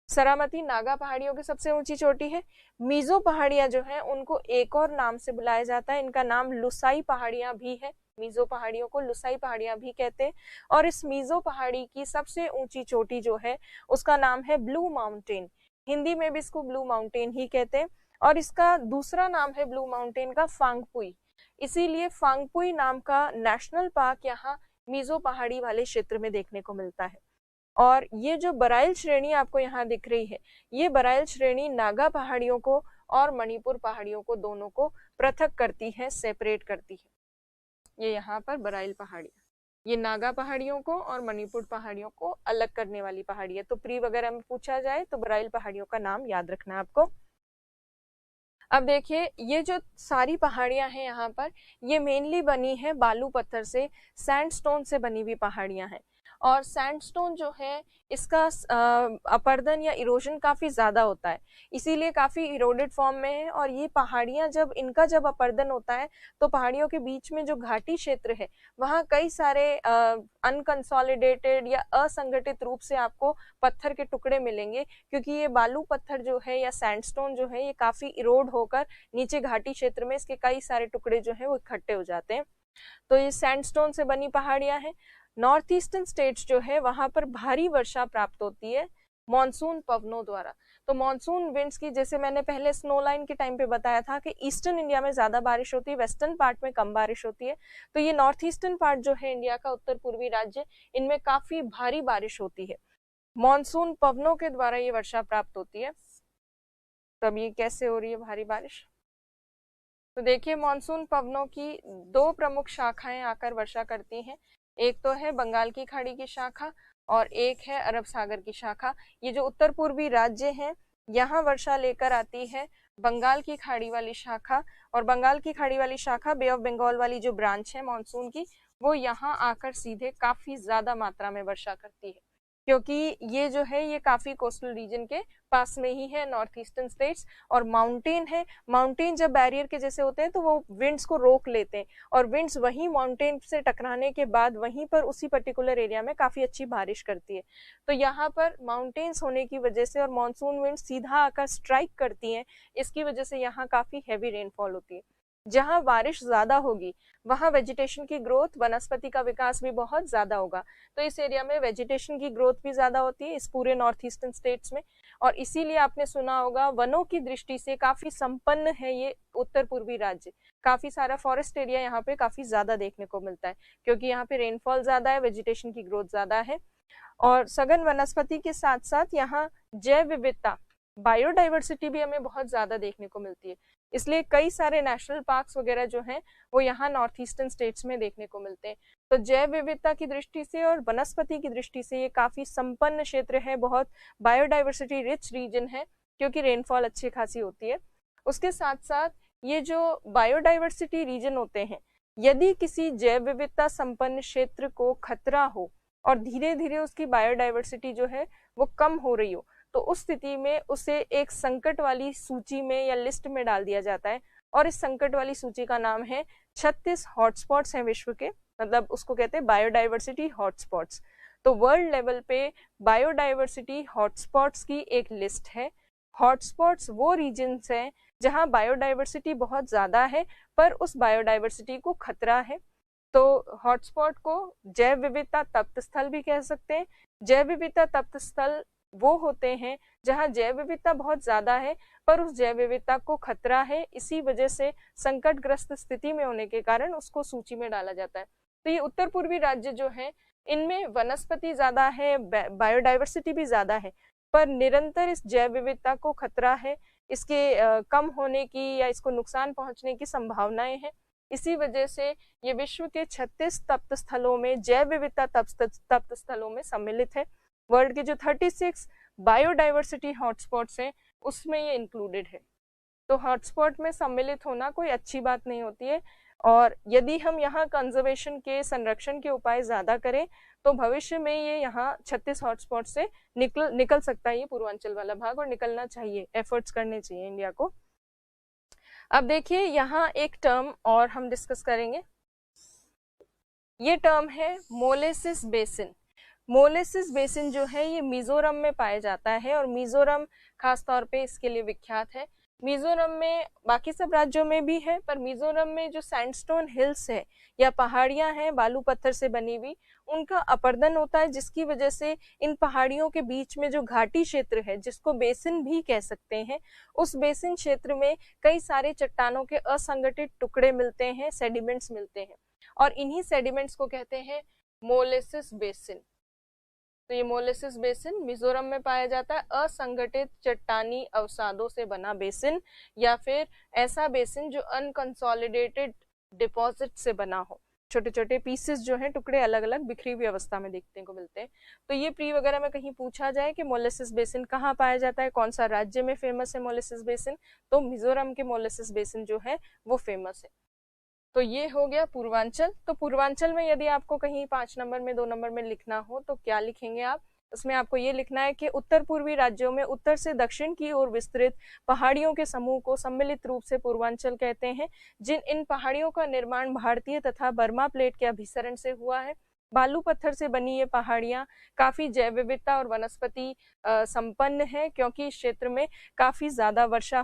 सारामती नागा पहाड़ियों की सबसे ऊंची चोटी है। मीजो पहाड़ियां जो है उनको एक और नाम से बुलाया जाता है, इनका नाम लुसाई पहाड़ियां भी है। मीजो पहाड़ियों को लुसाई पहाड़ियां भी कहते हैं। और इस मीजो पहाड़ी की सबसे ऊंची चोटी जो है उसका नाम है ब्लू माउंटेन, हिंदी में भी इसको ब्लू माउंटेन ही कहते हैं। और इसका दूसरा नाम है ब्लू माउंटेन का फांगपुई, इसीलिए फांगपुई नाम का नेशनल पार्क यहाँ मीजो पहाड़ी वाले क्षेत्र में देखने को मिलता है। और ये जो बराइल श्रेणी आपको यहाँ दिख रही है, ये बराइल श्रेणी नागा पहाड़ियों को और मणिपुर पहाड़ियों को दोनों को पृथक करती है, सेपरेट करती है। ये यहाँ पर बराइल पहाड़ियाँ, ये नागा पहाड़ियों को और मणिपुर पहाड़ियों को अलग करने वाली पहाड़ी है। तो प्री वगैरह में पूछा जाए तो बराइल पहाड़ियों का नाम याद रखना है आपको। अब देखिए ये जो सारी पहाड़ियां हैं यहाँ पर, ये मेनली बनी है बालू पत्थर से, सैंडस्टोन से बनी हुई पहाड़ियां हैं। और सैंडस्टोन जो है इसका अपर्दन या इरोजन काफी ज्यादा होता है, इसीलिए काफी इरोडेड फॉर्म में है। और ये पहाड़ियां जब अपर्दन होता है तो पहाड़ियों के बीच में जो घाटी क्षेत्र है वहाँ कई सारे अनकंसोलिडेटेड या असंगठित रूप से आपको पत्थर के टुकड़े मिलेंगे, क्योंकि ये बालू पत्थर जो है या सैंडस्टोन जो है ये काफी इरोड होकर नीचे घाटी क्षेत्र में इसके कई सारे टुकड़े जो है वो इकट्ठे हो जाते हैं। तो ये सैंडस्टोन से बनी पहाड़ियां हैं। नॉर्थ ईस्टर्न स्टेट्स जो है वहां पर भारी वर्षा प्राप्त होती है मॉनसून पवनों द्वारा। तो मॉनसून विंड्स की, जैसे मैंने पहले स्नो लाइन के टाइम पे बताया था कि ईस्टर्न इंडिया में ज्यादा बारिश होती है, वेस्टर्न पार्ट में कम बारिश होती है। तो ये नॉर्थ ईस्टर्न पार्ट जो है इंडिया का, उत्तर पूर्वी राज्य, इनमें काफी भारी बारिश होती है, मॉनसून पवनों के द्वारा ये वर्षा प्राप्त होती है। तब ये कैसे हो रही है भारी बारिश? तो देखिए मॉनसून पवनों की दो प्रमुख शाखाएं आकर वर्षा करती हैं, एक तो है बंगाल की खाड़ी की शाखा और एक है अरब सागर की शाखा। ये जो उत्तर पूर्वी राज्य हैं यहाँ वर्षा लेकर आती है बंगाल की खाड़ी वाली शाखा, और बंगाल की खाड़ी वाली शाखा बे ऑफ बंगाल वाली जो ब्रांच है मॉनसून की, वो यहाँ आकर सीधे काफी ज्यादा मात्रा में वर्षा करती है, क्योंकि ये जो है ये काफी कोस्टल रीजन के पास में ही है, नॉर्थ ईस्टर्न स्टेट्स, और माउंटेन है। माउंटेन जब बैरियर के जैसे होते हैं तो वो विंड्स को रोक लेते हैं, और विंड्स वहीं माउंटेन से टकराने के बाद वहीं पर उसी पर्टिकुलर एरिया में काफी अच्छी बारिश करती है। तो यहाँ पर माउंटेन्स होने की वजह से और मानसून विंड सीधा आकर स्ट्राइक करती है, इसकी वजह से यहाँ काफी हैवी रेनफॉल होती है। जहाँ बारिश ज्यादा होगी वहाँ वेजिटेशन की ग्रोथ, वनस्पति का विकास भी बहुत ज्यादा होगा। तो इस एरिया में वेजिटेशन की ग्रोथ भी ज्यादा होती है इस पूरे नॉर्थ ईस्टर्न स्टेट्स में, और इसीलिए आपने सुना होगा वनों की दृष्टि से काफी संपन्न है ये उत्तर पूर्वी राज्य। काफी सारा फॉरेस्ट एरिया यहाँ पे काफी ज्यादा देखने को मिलता है, क्योंकि यहाँ पे रेनफॉल ज्यादा है, वेजिटेशन की ग्रोथ ज्यादा है। और सघन वनस्पति के साथ साथ यहाँ जैव विविधता, बायोडाइवर्सिटी भी हमें बहुत ज्यादा देखने को मिलती है, इसलिए कई सारे नेशनल पार्क्स वगैरह जो हैं वो यहाँ नॉर्थ ईस्टर्न स्टेट्स में देखने को मिलते हैं। तो जैव विविधता की दृष्टि से और वनस्पति की दृष्टि से ये काफी संपन्न क्षेत्र है, बहुत बायोडाइवर्सिटी रिच रीजन है, क्योंकि रेनफॉल अच्छी खासी होती है। उसके साथ साथ ये जो बायोडाइवर्सिटी रीजन होते हैं, यदि किसी जैव विविधता संपन्न क्षेत्र को खतरा हो और धीरे धीरे उसकी बायोडाइवर्सिटी जो है वो कम हो रही हो, तो उस स्थिति में उसे एक संकट वाली सूची में या लिस्ट में डाल दिया जाता है। और इस संकट वाली सूची का नाम है 36 हॉटस्पॉट्स हैं विश्व के, मतलब उसको कहते हैं बायोडाइवर्सिटी हॉटस्पॉट्स। तो वर्ल्ड लेवल पे बायोडाइवर्सिटी हॉटस्पॉट्स की एक लिस्ट है। हॉटस्पॉट्स वो रीजन्स हैं जहां बायोडाइवर्सिटी बहुत ज्यादा है पर उस बायोडाइवर्सिटी को खतरा है। तो हॉटस्पॉट को जैव विविधता तप्त स्थल भी कह सकते हैं। जैव विविधता तप्त स्थल वो होते हैं जहां जैव विविधता बहुत ज्यादा है पर उस जैव विविधता को खतरा है, इसी वजह से संकटग्रस्त स्थिति में होने के कारण उसको सूची में डाला जाता है। तो ये उत्तर पूर्वी राज्य जो है इनमें वनस्पति ज्यादा है, बायोडाइवर्सिटी भी ज्यादा है, पर निरंतर इस जैव विविधता को खतरा है, इसके कम होने की या इसको नुकसान पहुंचने की संभावनाएं हैं। इसी वजह से ये विश्व के 36 तप्त स्थलों में, जैव विविधता तप्त स्थलों में सम्मिलित है। वर्ल्ड के जो 36 बायोडाइवर्सिटी हॉटस्पॉट्स हैं उसमें ये इंक्लूडेड है। तो हॉटस्पॉट में सम्मिलित होना कोई अच्छी बात नहीं होती है, और यदि हम यहाँ कंजर्वेशन के, संरक्षण के उपाय ज्यादा करें तो भविष्य में ये यहाँ 36 हॉटस्पॉट से निकल सकता है ये पूर्वांचल वाला भाग, और निकलना चाहिए, एफर्ट्स करने चाहिए इंडिया को। अब देखिए यहाँ एक टर्म और हम डिस्कस करेंगे, ये टर्म है मोलेसिस बेसिन। मोलेसिस बेसिन जो है ये मिजोरम में पाया जाता है, और मिजोरम खास तौर पे इसके लिए विख्यात है। मिजोरम में, बाकी सब राज्यों में भी है, पर मिजोरम में जो सैंडस्टोन हिल्स है या पहाड़ियां हैं बालू पत्थर से बनी हुई, उनका अपर्दन होता है, जिसकी वजह से इन पहाड़ियों के बीच में जो घाटी क्षेत्र है, जिसको बेसिन भी कह सकते हैं, उस बेसिन क्षेत्र में कई सारे चट्टानों के असंगठित टुकड़े मिलते हैं, सेडिमेंट्स मिलते हैं, और इन्हीं सेडिमेंट्स को कहते हैं मोलेसिस बेसिन। तो ये मोलेसिस बेसिन मिजोरम में पाया जाता है, असंगठित चट्टानी अवसादों से बना बेसिन, या फिर ऐसा बेसिन जो अनकंसोलिडेटेड डिपॉजिट से बना हो, छोटे छोटे पीसेस जो हैं, टुकड़े अलग अलग बिखरी हुई अवस्था में देखने को मिलते हैं। तो ये प्री वगैरह में कहीं पूछा जाए कि मोलेसिस बेसिन कहाँ पाया जाता है, कौन सा राज्य में फेमस है मोलेसिस बेसिन, तो मिजोरम के मोलेसिस बेसिन जो है वो फेमस है। तो ये हो गया पूर्वांचल। तो पूर्वांचल में यदि आपको कहीं 5 नंबर में 2 नंबर में लिखना हो तो क्या लिखेंगे आप? उसमें आपको ये लिखना है कि उत्तर पूर्वी राज्यों में उत्तर से दक्षिण की ओर विस्तृत पहाड़ियों के समूह को सम्मिलित रूप से पूर्वांचल कहते हैं। इन पहाड़ियों का निर्माण भारतीय तथा बर्मा प्लेट के अभिसरण से हुआ है। बालू पत्थर से बनी ये पहाड़ियां काफी जैव विविधता और वनस्पति संपन्न है, क्योंकि इस क्षेत्र में काफी ज्यादा वर्षा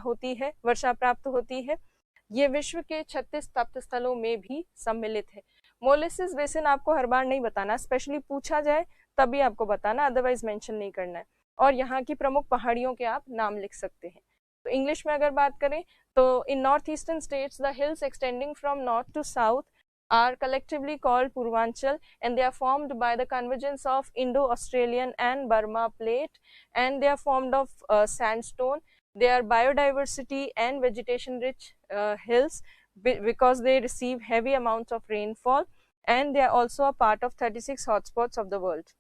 प्राप्त होती है। ये विश्व के 36 तप्त स्थलों में भी सम्मिलित है। मोलेसिस बेसिन आपको हर बार नहीं बताना, स्पेशली पूछा जाए तभी आपको बताना, अदरवाइज मेंशन नहीं करना है। और यहाँ की प्रमुख पहाड़ियों के आप नाम लिख सकते हैं। तो इंग्लिश में अगर बात करें तो in north eastern states the hills extending from north to south are collectively called Purvanchal, and they are formed by the convergence of Indo-Australian and Burma plate, and they are formed of sandstone. They are biodiversity and vegetation rich hills because they receive heavy amounts of rainfall, and they are also a part of 36 hotspots of the world.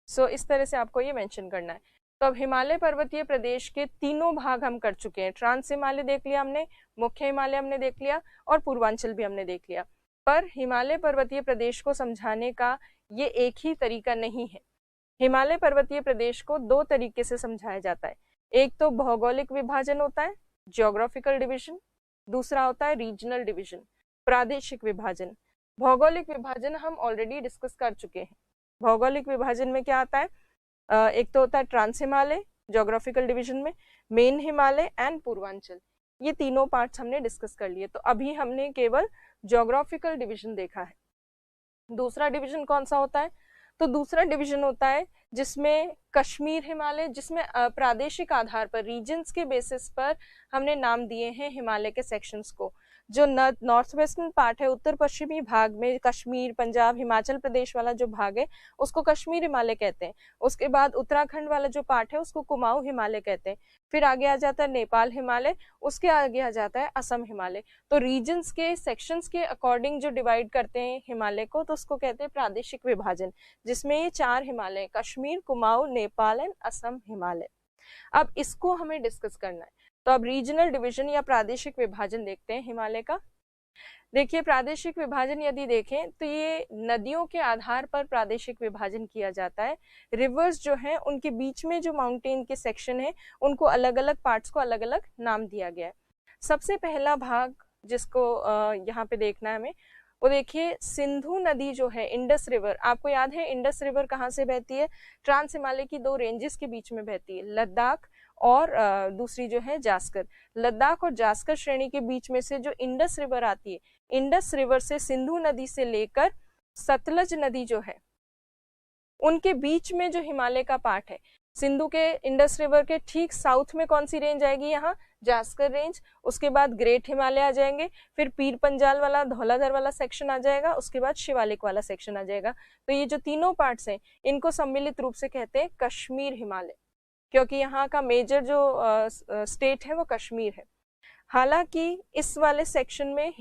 So इस तरह से आपको ये mention करना है। तो अब हिमालय पर्वतीय प्रदेश के तीनों भाग हम कर चुके हैं। ट्रांस हिमालय देख लिया हमने, मुख्य हिमालय हमने देख लिया, और पूर्वांचल भी हमने देख लिया। पर हिमालय पर्वतीय प्रदेश को समझाने का ये एक ही तरीका नहीं है। हिमालय पर्वतीय प्रदेश को 2 तरीके से समझाया जाता है। एक तो भौगोलिक विभाजन होता है, जियोग्राफिकल डिवीजन, दूसरा होता है रीजनल डिवीजन, प्रादेशिक विभाजन। भौगोलिक विभाजन हम ऑलरेडी डिस्कस कर चुके हैं। भौगोलिक विभाजन में क्या आता है? एक तो होता है ट्रांस हिमालय जियोग्राफिकल डिवीजन में, मेन हिमालय एंड पूर्वांचल। ये तीनों पार्ट्स हमने डिस्कस कर लिए। तो अभी हमने केवल जियोग्राफिकल डिवीजन देखा है। दूसरा डिवीजन कौन सा होता है? तो दूसरा डिवीजन होता है जिसमें कश्मीर हिमालय, जिसमें प्रादेशिक आधार पर, रीजन्स के बेसिस पर हमने नाम दिए हैं हिमालय के सेक्शंस को। जो नॉर्थ वेस्टर्न पार्ट है, उत्तर पश्चिमी भाग में कश्मीर, पंजाब, हिमाचल प्रदेश वाला जो भाग है उसको कश्मीर हिमालय कहते हैं। उसके बाद उत्तराखंड वाला जो पार्ट है उसको कुमाऊं हिमालय कहते हैं। फिर आगे आ जाता है नेपाल हिमालय, उसके आगे आ जाता है असम हिमालय। तो रीजन्स के, सेक्शंस के अकॉर्डिंग जो डिवाइड करते हैं हिमालय को, तो उसको कहते हैं प्रादेशिक विभाजन, जिसमें ये 4 हिमालय, कश्मीर, कुमाऊं, नेपाल एंड असम हिमालय। अब इसको हमें डिस्कस करना है। तो अब रीजनल डिवीजन या प्रादेशिक विभाजन देखते हैं हिमालय का। देखिए प्रादेशिक विभाजन यदि देखें तो ये नदियों के आधार पर प्रादेशिक विभाजन किया जाता है। रिवर्स जो है उनके बीच में जो माउंटेन के सेक्शन है उनको अलग अलग पार्ट्स को अलग अलग नाम दिया गया है। सबसे पहला भाग जिसको यहाँ पे देखना है हमें, वो देखिए सिंधु नदी जो है, इंडस रिवर। आपको याद है इंडस रिवर कहाँ से बहती है? ट्रांस हिमालय की 2 रेंजेस के बीच में बहती है, लद्दाख और दूसरी जो है जास्कर। लद्दाख और जास्कर श्रेणी के बीच में से जो इंडस रिवर आती है, इंडस रिवर से सिंधु नदी से लेकर सतलज नदी जो है, उनके बीच में जो हिमालय का पार्ट है, सिंधु के, इंडस रिवर के ठीक साउथ में कौन सी रेंज आएगी? यहाँ जास्कर रेंज। उसके बाद ग्रेट हिमालय आ जाएंगे, फिर पीर पंजाल वाला, धौलाधर वाला सेक्शन आ जाएगा, उसके बाद शिवालिक वाला सेक्शन आ जाएगा। तो ये जो तीनों पार्ट्स हैं इनको सम्मिलित रूप से कहते हैं कश्मीर हिमालय, क्योंकि यहाँ का मेजर जो स्टेट है वो कश्मीर है। हालांकि इस वाले सेक्शन में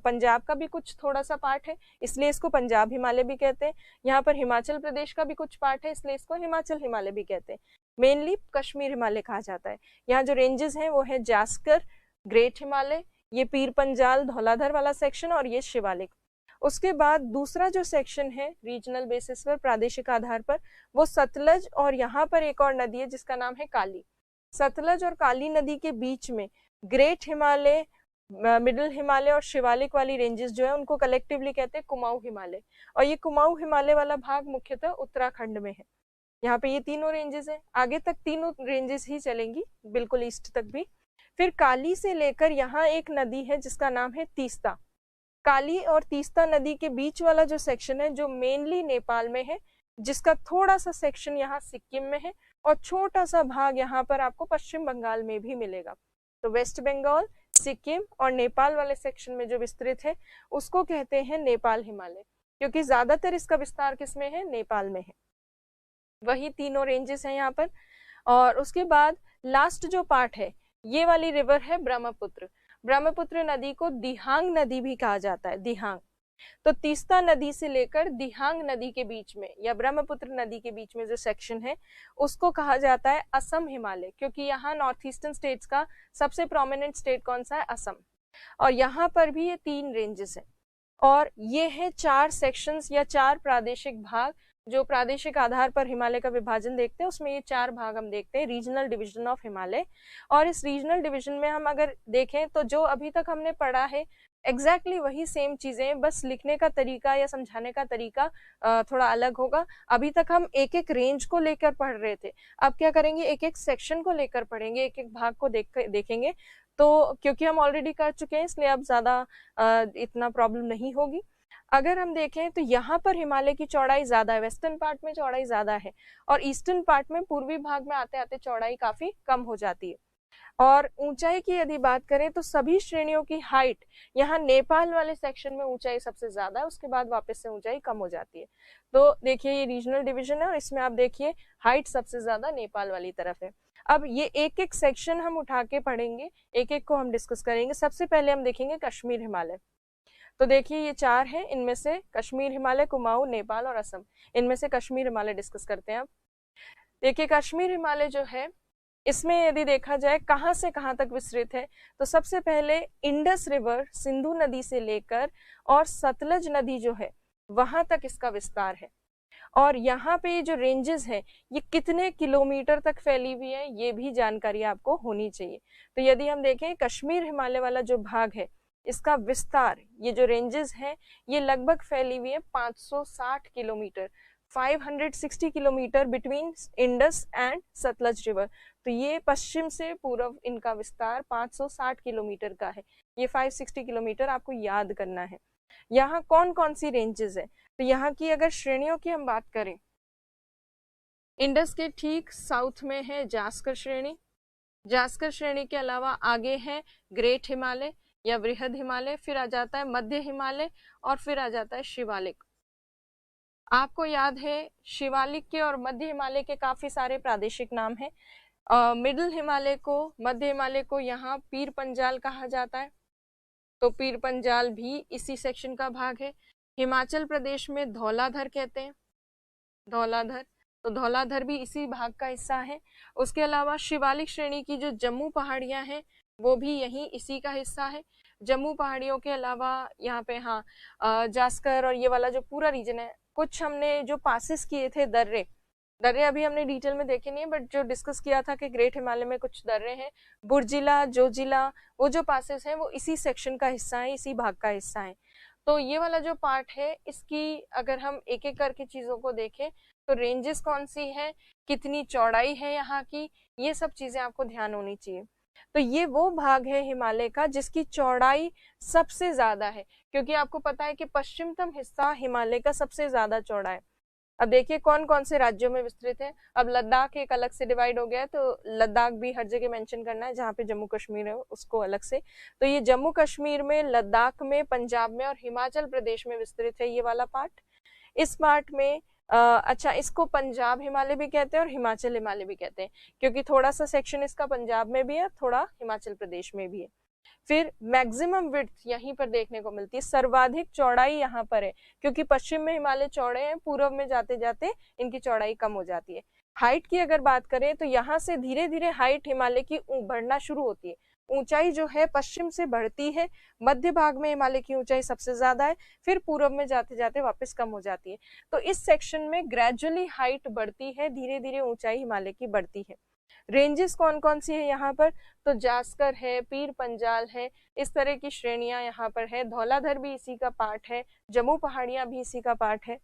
पंजाब का भी कुछ थोड़ा सा पार्ट है, इसलिए इसको पंजाब हिमालय भी कहते हैं। यहाँ पर हिमाचल प्रदेश का भी कुछ पार्ट है, इसलिए इसको हिमाचल हिमालय भी कहते हैं। मेनली कश्मीर हिमालय कहा जाता है। यहाँ जो रेंजेस हैं वो है जास्कर, ग्रेट हिमालय, ये पीर पंजाल धौलाधर वाला सेक्शन और ये शिवालिक। उसके बाद दूसरा जो सेक्शन है रीजनल बेसिस पर, प्रादेशिक आधार पर, वो सतलज और यहाँ पर एक और नदी है जिसका नाम है काली। सतलज और काली नदी के बीच में ग्रेट हिमालय, मिडिल हिमालय और शिवालिक वाली रेंजेस जो है उनको कलेक्टिवली कहते हैं कुमाऊं हिमालय। और ये कुमाऊं हिमालय वाला भाग मुख्यतः उत्तराखंड में है। यहाँ पे ये तीनों रेंजेस हैं, आगे तक तीनों रेंजेस ही चलेंगी, बिल्कुल ईस्ट तक भी। फिर काली से लेकर यहाँ एक नदी है जिसका नाम है तीस्ता। काली और तीस्ता नदी के बीच वाला जो सेक्शन है जो मेनली नेपाल में है, जिसका थोड़ा सा सेक्शन यहाँ सिक्किम में है और छोटा सा भाग यहाँ पर आपको पश्चिम बंगाल में भी मिलेगा। तो वेस्ट बंगाल, सिक्किम और नेपाल वाले सेक्शन में जो विस्तृत है उसको कहते हैं नेपाल हिमालय, क्योंकि ज्यादातर इसका विस्तार किसमें है, नेपाल में है। वही तीनों रेंजेस हैं यहाँ पर। और उसके बाद लास्ट जो पार्ट है, ये वाली रिवर है ब्रह्मपुत्र। ब्रह्मपुत्र नदी को दिहांग नदी भी कहा जाता है, दिहांग। तो तीस्ता नदी से लेकर दिहांग नदी के बीच में या ब्रह्मपुत्र नदी के बीच में जो सेक्शन है उसको कहा जाता है असम हिमालय, क्योंकि यहाँ नॉर्थ ईस्टर्न स्टेट्स का सबसे प्रोमिनेंट स्टेट कौन सा है, असम। और यहाँ पर भी ये 3 रेंजेस हैं और ये है 4 सेक्शंस या 4 प्रादेशिक भाग जो प्रादेशिक आधार पर हिमालय का विभाजन देखते हैं। उसमें ये 4 भाग हम देखते हैं, रीजनल डिवीजन ऑफ हिमालय। और इस रीजनल डिवीजन में हम अगर देखें तो जो अभी तक हमने पढ़ा है एग्जैक्टली वही सेम चीजें, बस लिखने का तरीका या समझाने का तरीका थोड़ा अलग होगा। अभी तक हम एक एक रेंज को लेकर पढ़ रहे थे, अब क्या करेंगे, एक एक सेक्शन को लेकर पढ़ेंगे, एक एक भाग को देखेंगे। तो क्योंकि हम ऑलरेडी कर चुके हैं इसलिए अब ज्यादा इतना प्रॉब्लम नहीं होगी। अगर हम देखें तो यहाँ पर हिमालय की चौड़ाई ज्यादा है, वेस्टर्न पार्ट में चौड़ाई ज्यादा है और ईस्टर्न पार्ट में, पूर्वी भाग में आते आते चौड़ाई काफी कम हो जाती है। और ऊंचाई की यदि बात करें तो सभी श्रेणियों की हाइट यहाँ नेपाल वाले सेक्शन में ऊंचाई सबसे ज्यादा है, उसके बाद वापस से ऊंचाई कम हो जाती है। तो देखिए ये रीजनल डिवीजन है और इसमें आप देखिए हाइट सबसे ज्यादा नेपाल वाली तरफ है। अब ये एक एक सेक्शन हम उठा के पढ़ेंगे, एक एक को हम डिस्कस करेंगे। सबसे पहले हम देखेंगे कश्मीर हिमालय। तो देखिए ये 4 हैं, इनमें से कश्मीर हिमालय, कुमाऊं, नेपाल और असम, इनमें से कश्मीर हिमालय डिस्कस करते हैं। अब देखिए कश्मीर हिमालय जो है इसमें यदि देखा जाए कहां से कहां तक विस्तृत है, तो सबसे पहले इंडस रिवर सिंधु नदी से लेकर और सतलज नदी जो है वहां तक इसका विस्तार है। और यहाँ पे ये जो रेंजेस हैं ये कितने किलोमीटर तक फैली हुई है ये भी जानकारी आपको होनी चाहिए। तो यदि हम देखें कश्मीर हिमालय वाला जो भाग है इसका विस्तार, ये जो रेंजेस हैं ये लगभग फैली हुई है 560 kilometre, 560 kilometre between Indus and Sutlej river. तो ये पश्चिम से पूर्व इनका विस्तार 560 किलोमीटर का है। ये 560 किलोमीटर आपको याद करना है। यहाँ कौन कौन सी रेंजेस है, तो यहाँ की अगर श्रेणियों की हम बात करें, इंडस के ठीक साउथ में है जास्कर श्रेणी। जास्कर श्रेणी के अलावा आगे है ग्रेट हिमालय या वृहद हिमालय, फिर आ जाता है मध्य हिमालय और फिर आ जाता है शिवालिक। आपको याद है शिवालिक के और मध्य हिमालय के काफी सारे प्रादेशिक नाम हैं। मिडिल हिमालय को, मध्य हिमालय को यहाँ पीर पंजाल कहा जाता है, तो पीर पंजाल भी इसी सेक्शन का भाग है। हिमाचल प्रदेश में धौलाधर कहते हैं, धौलाधर, तो धौलाधर भी इसी भाग का हिस्सा है। उसके अलावा शिवालिक श्रेणी की जो जम्मू पहाड़ियां हैं वो भी यही इसी का हिस्सा है। जम्मू पहाड़ियों के अलावा यहाँ पे जास्कर और ये वाला जो पूरा रीजन है, कुछ हमने जो पासेस किए थे दर्रे अभी हमने डिटेल में देखे नहीं है, बट जो डिस्कस किया था कि ग्रेट हिमालय में कुछ दर्रे हैं, बुर्जिला, जोजिला, वो जो पासेस हैं वो इसी सेक्शन का हिस्सा है, इसी भाग का हिस्सा है। तो ये वाला जो पार्ट है इसकी अगर हम एक एक करके चीजों को देखें तो रेंजेस कौन सी है, कितनी चौड़ाई है यहाँ की, ये सब चीजें आपको ध्यान होनी चाहिए। तो ये वो भाग है हिमालय का जिसकी चौड़ाई सबसे ज्यादा है, क्योंकि आपको पता है कि पश्चिमतम हिस्सा हिमालय का सबसे ज्यादा चौड़ा है। अब देखिए कौन कौन से राज्यों में विस्तृत है। अब लद्दाख एक अलग से डिवाइड हो गया है, तो लद्दाख भी हर जगह मेंशन करना है, जहाँ पे जम्मू कश्मीर है उसको अलग से। तो ये जम्मू कश्मीर में, लद्दाख में, पंजाब में और हिमाचल प्रदेश में विस्तृत है ये वाला पार्ट। इस पार्ट में अच्छा, इसको पंजाब हिमालय भी कहते हैं और हिमाचल हिमालय भी कहते हैं, क्योंकि थोड़ा सा सेक्शन इसका पंजाब में भी है, थोड़ा हिमाचल प्रदेश में भी है। फिर मैक्सिमम विड्थ यहीं पर देखने को मिलती है, सर्वाधिक चौड़ाई यहाँ पर है, क्योंकि पश्चिम में हिमालय चौड़े हैं, पूर्व में जाते जाते इनकी चौड़ाई कम हो जाती है। हाइट की अगर बात करें तो यहाँ से धीरे धीरे हाइट हिमालय की बढ़ना शुरू होती है, ऊंचाई जो है पश्चिम से बढ़ती है, मध्य भाग में हिमालय की ऊंचाई सबसे ज्यादा है, फिर पूर्व में जाते जाते वापस कम हो जाती है। तो इस सेक्शन में ग्रेजुअली हाइट बढ़ती है, धीरे धीरे ऊंचाई हिमालय की बढ़ती है। रेंजेस कौन कौन सी है यहाँ पर, तो जास्कर है, पीर पंजाल है, इस तरह की श्रेणियां यहाँ पर है। धौलाधर भी इसी का पार्ट है, जम्मू पहाड़ियां भी इसी का पार्ट है।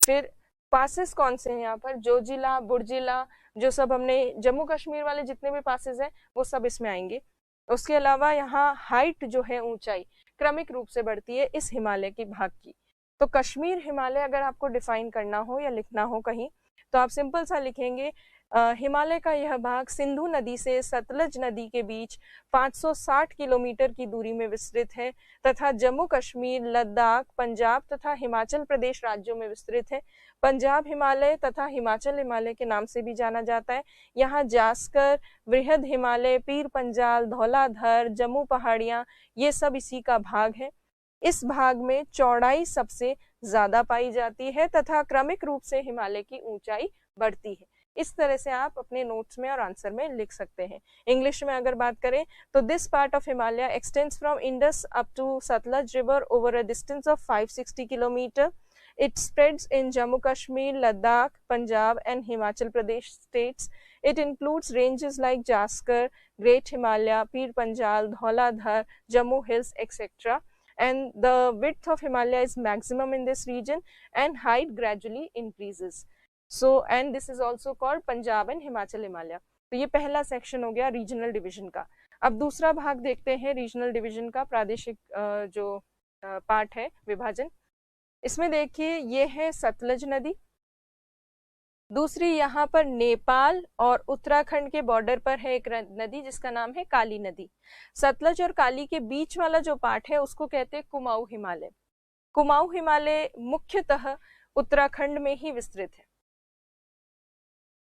फिर पासेस कौन से हैं यहाँ पर, जोजिला, बुर्जिला, जो सब हमने जम्मू कश्मीर वाले जितने भी पासेस हैं वो सब इसमें आएंगे। उसके अलावा यहाँ हाइट जो है, ऊंचाई क्रमिक रूप से बढ़ती है इस हिमालय की भाग की। तो कश्मीर हिमालय अगर आपको डिफाइन करना हो या लिखना हो कहीं, तो आप सिंपल सा लिखेंगे हिमालय का यह भाग सिंधु नदी से सतलज नदी के बीच 560 किलोमीटर की दूरी में विस्तृत है तथा जम्मू कश्मीर, लद्दाख, पंजाब तथा हिमाचल प्रदेश राज्यों में विस्तृत है। पंजाब हिमालय तथा हिमाचल हिमालय के नाम से भी जाना जाता है। यहाँ जास्कर, वृहद हिमालय, पीर पंजाल, धौलाधर, जम्मू पहाड़ियां, ये सब इसी का भाग है। इस भाग में चौड़ाई सबसे ज्यादा पाई जाती है तथा क्रमिक रूप से हिमालय की ऊंचाई बढ़ती है। इस तरह से आप अपने नोट्स में और आंसर में लिख सकते हैं। इंग्लिश में अगर बात करें तो this part of Himalaya extends from Indus up to Sutlej river over a distance of 560 kilometre. It spreads in Jammu Kashmir, Ladakh, Punjab and Himachal Pradesh states. It includes ranges like Jaskar, Great Himalaya, Pir Panjal, Dhauladhar, Jammu Hills, etc. And the width of Himalaya is maximum in this region and height gradually increases. So, and this is also called Punjab and Himachal Himalaya. तो ये पहला section हो गया regional division का। अब दूसरा भाग देखते हैं रीजनल डिवीजन का, प्रादेशिक जो पार्ट है, विभाजन। इसमें देखिए ये है सतलज नदी, दूसरी यहाँ पर नेपाल और उत्तराखंड के बॉर्डर पर है एक नदी जिसका नाम है काली नदी। सतलज और काली के बीच वाला जो पार्ट है उसको कहते हैं कुमाऊं हिमालय। कुमाऊं हिमालय मुख्यतः उत्तराखंड में ही विस्तृत है।